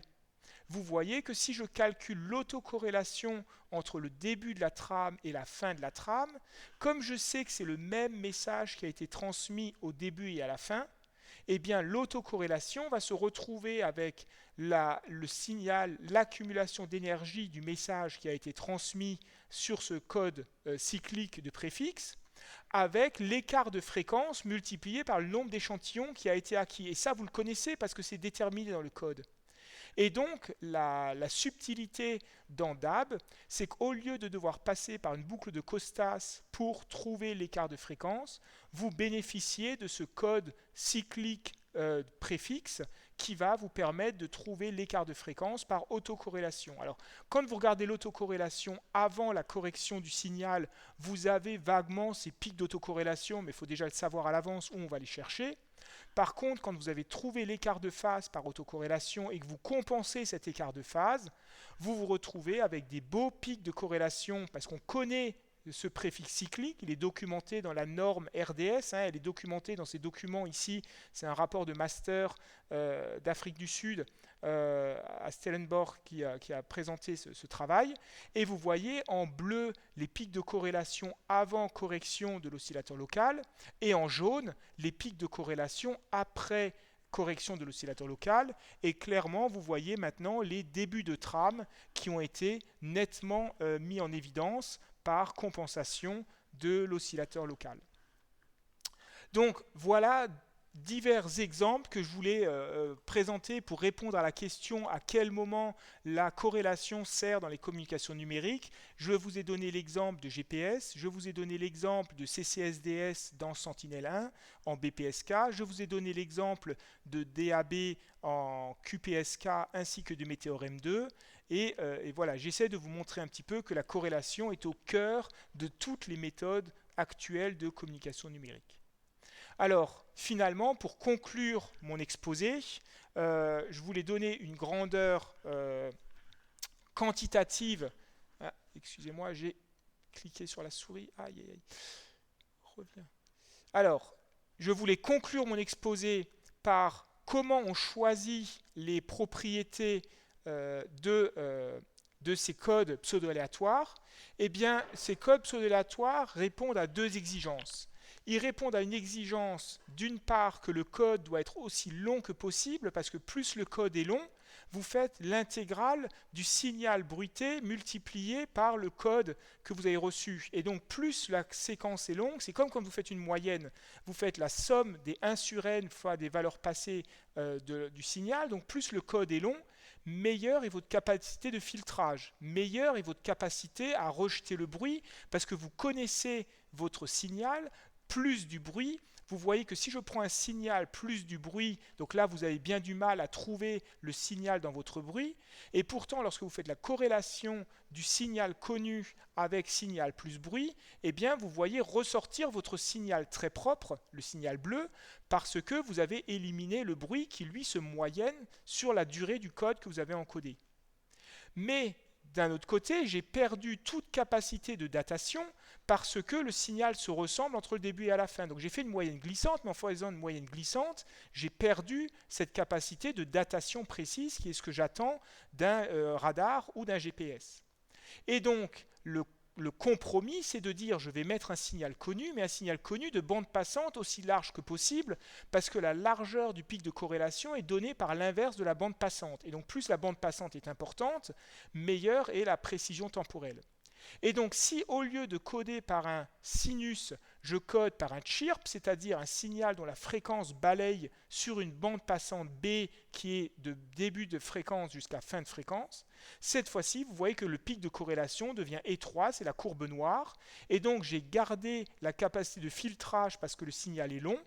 Vous voyez que si je calcule l'autocorrélation entre le début de la trame et la fin de la trame, comme je sais que c'est le même message qui a été transmis au début et à la fin, eh bien l'autocorrélation va se retrouver avec le signal, l'accumulation d'énergie du message qui a été transmis sur ce code cyclique de préfixe, avec l'écart de fréquence multiplié par le nombre d'échantillons qui a été acquis. Et ça, vous le connaissez parce que c'est déterminé dans le code. Et donc, la subtilité dans DAB, c'est qu'au lieu de devoir passer par une boucle de Costas pour trouver l'écart de fréquence, vous bénéficiez de ce code cyclique préfixe qui va vous permettre de trouver l'écart de fréquence par autocorrélation. Alors, quand vous regardez l'autocorrélation avant la correction du signal, vous avez vaguement ces pics d'autocorrélation, mais il faut déjà le savoir à l'avance où on va les chercher. Par contre, quand vous avez trouvé l'écart de phase par autocorrélation et que vous compensez cet écart de phase, vous vous retrouvez avec des beaux pics de corrélation parce qu'on connaît ce préfixe cyclique, il est documenté dans la norme RDS, elle est documentée dans ces documents ici, c'est un rapport de master d'Afrique du Sud à Stellenbosch qui a présenté ce travail, et vous voyez en bleu les pics de corrélation avant correction de l'oscillateur local, et en jaune les pics de corrélation après correction de l'oscillateur local, et clairement vous voyez maintenant les débuts de trame qui ont été nettement mis en évidence par compensation de l'oscillateur local. Donc voilà divers exemples que je voulais présenter pour répondre à la question à quel moment la corrélation sert dans les communications numériques. Je vous ai donné l'exemple de GPS, je vous ai donné l'exemple de CCSDS dans Sentinel-1 en BPSK, je vous ai donné l'exemple de DAB en QPSK ainsi que de Météor M2. Et voilà, j'essaie de vous montrer un petit peu que la corrélation est au cœur de toutes les méthodes actuelles de communication numérique. Alors, finalement, pour conclure mon exposé, je voulais donner une grandeur quantitative. Ah, excusez-moi, j'ai cliqué sur la souris. Aïe, aïe, aïe. Reviens. Alors, je voulais conclure mon exposé par comment on choisit les propriétés de ces codes pseudo-aléatoires. Eh bien, ces codes pseudo-aléatoires répondent à deux exigences. Ils répondent à une exigence, d'une part, que le code doit être aussi long que possible, parce que plus le code est long, vous faites l'intégrale du signal bruité multiplié par le code que vous avez reçu. Et donc, plus la séquence est longue, c'est comme quand vous faites une moyenne. Vous faites la somme des 1 sur n fois des valeurs passées du signal. Donc, plus le code est long, meilleure est votre capacité de filtrage, meilleure est votre capacité à rejeter le bruit, parce que vous connaissez votre signal, plus du bruit. Vous voyez que si je prends un signal plus du bruit, donc là vous avez bien du mal à trouver le signal dans votre bruit, et pourtant lorsque vous faites la corrélation du signal connu avec signal plus bruit, eh bien vous voyez ressortir votre signal très propre, le signal bleu, parce que vous avez éliminé le bruit qui lui se moyenne sur la durée du code que vous avez encodé. Mais d'un autre côté, j'ai perdu toute capacité de datation parce que le signal se ressemble entre le début et à la fin. Donc j'ai fait une moyenne glissante, mais en faisant une moyenne glissante, j'ai perdu cette capacité de datation précise qui est ce que j'attends d'un radar ou d'un GPS. Et donc le compromis, c'est de dire je vais mettre un signal connu, mais un signal connu de bande passante aussi large que possible, parce que la largeur du pic de corrélation est donnée par l'inverse de la bande passante. Et donc plus la bande passante est importante, meilleure est la précision temporelle. Et donc si au lieu de coder par un sinus, je code par un chirp, c'est-à-dire un signal dont la fréquence balaye sur une bande passante B qui est de début de fréquence jusqu'à fin de fréquence, cette fois-ci, vous voyez que le pic de corrélation devient étroit, c'est la courbe noire, et donc j'ai gardé la capacité de filtrage parce que le signal est long,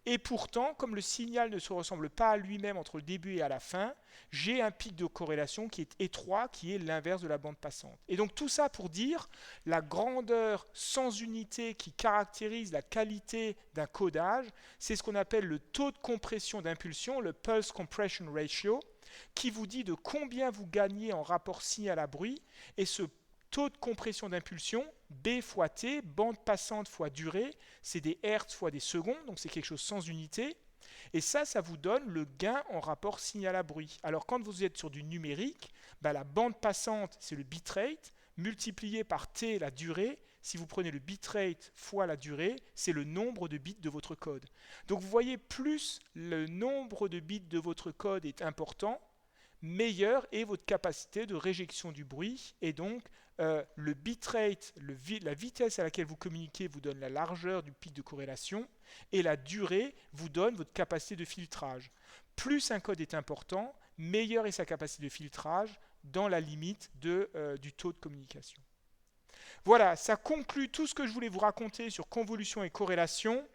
et pourtant, comme le signal ne se ressemble pas à lui-même entre le début et à la fin, j'ai un pic de corrélation qui est étroit, qui est l'inverse de la bande passante. Et donc tout ça pour dire la grandeur sans unité qui caractérise la qualité d'un codage, c'est ce qu'on appelle le taux de compression d'impulsion, le Pulse Compression Ratio, qui vous dit de combien vous gagnez en rapport signal à bruit, et ce taux de compression d'impulsion, B fois T, bande passante fois durée, c'est des hertz fois des secondes, donc c'est quelque chose sans unité. Et ça vous donne le gain en rapport signal à bruit. Alors quand vous êtes sur du numérique, la bande passante, c'est le bitrate, multiplié par T, la durée. Si vous prenez le bitrate fois la durée, c'est le nombre de bits de votre code. Donc vous voyez, plus le nombre de bits de votre code est important, meilleure est votre capacité de réjection du bruit, et donc le bitrate, la vitesse à laquelle vous communiquez vous donne la largeur du pic de corrélation, et la durée vous donne votre capacité de filtrage. Plus un code est important, meilleure est sa capacité de filtrage dans la limite du taux de communication. Voilà, ça conclut tout ce que je voulais vous raconter sur convolution et corrélation.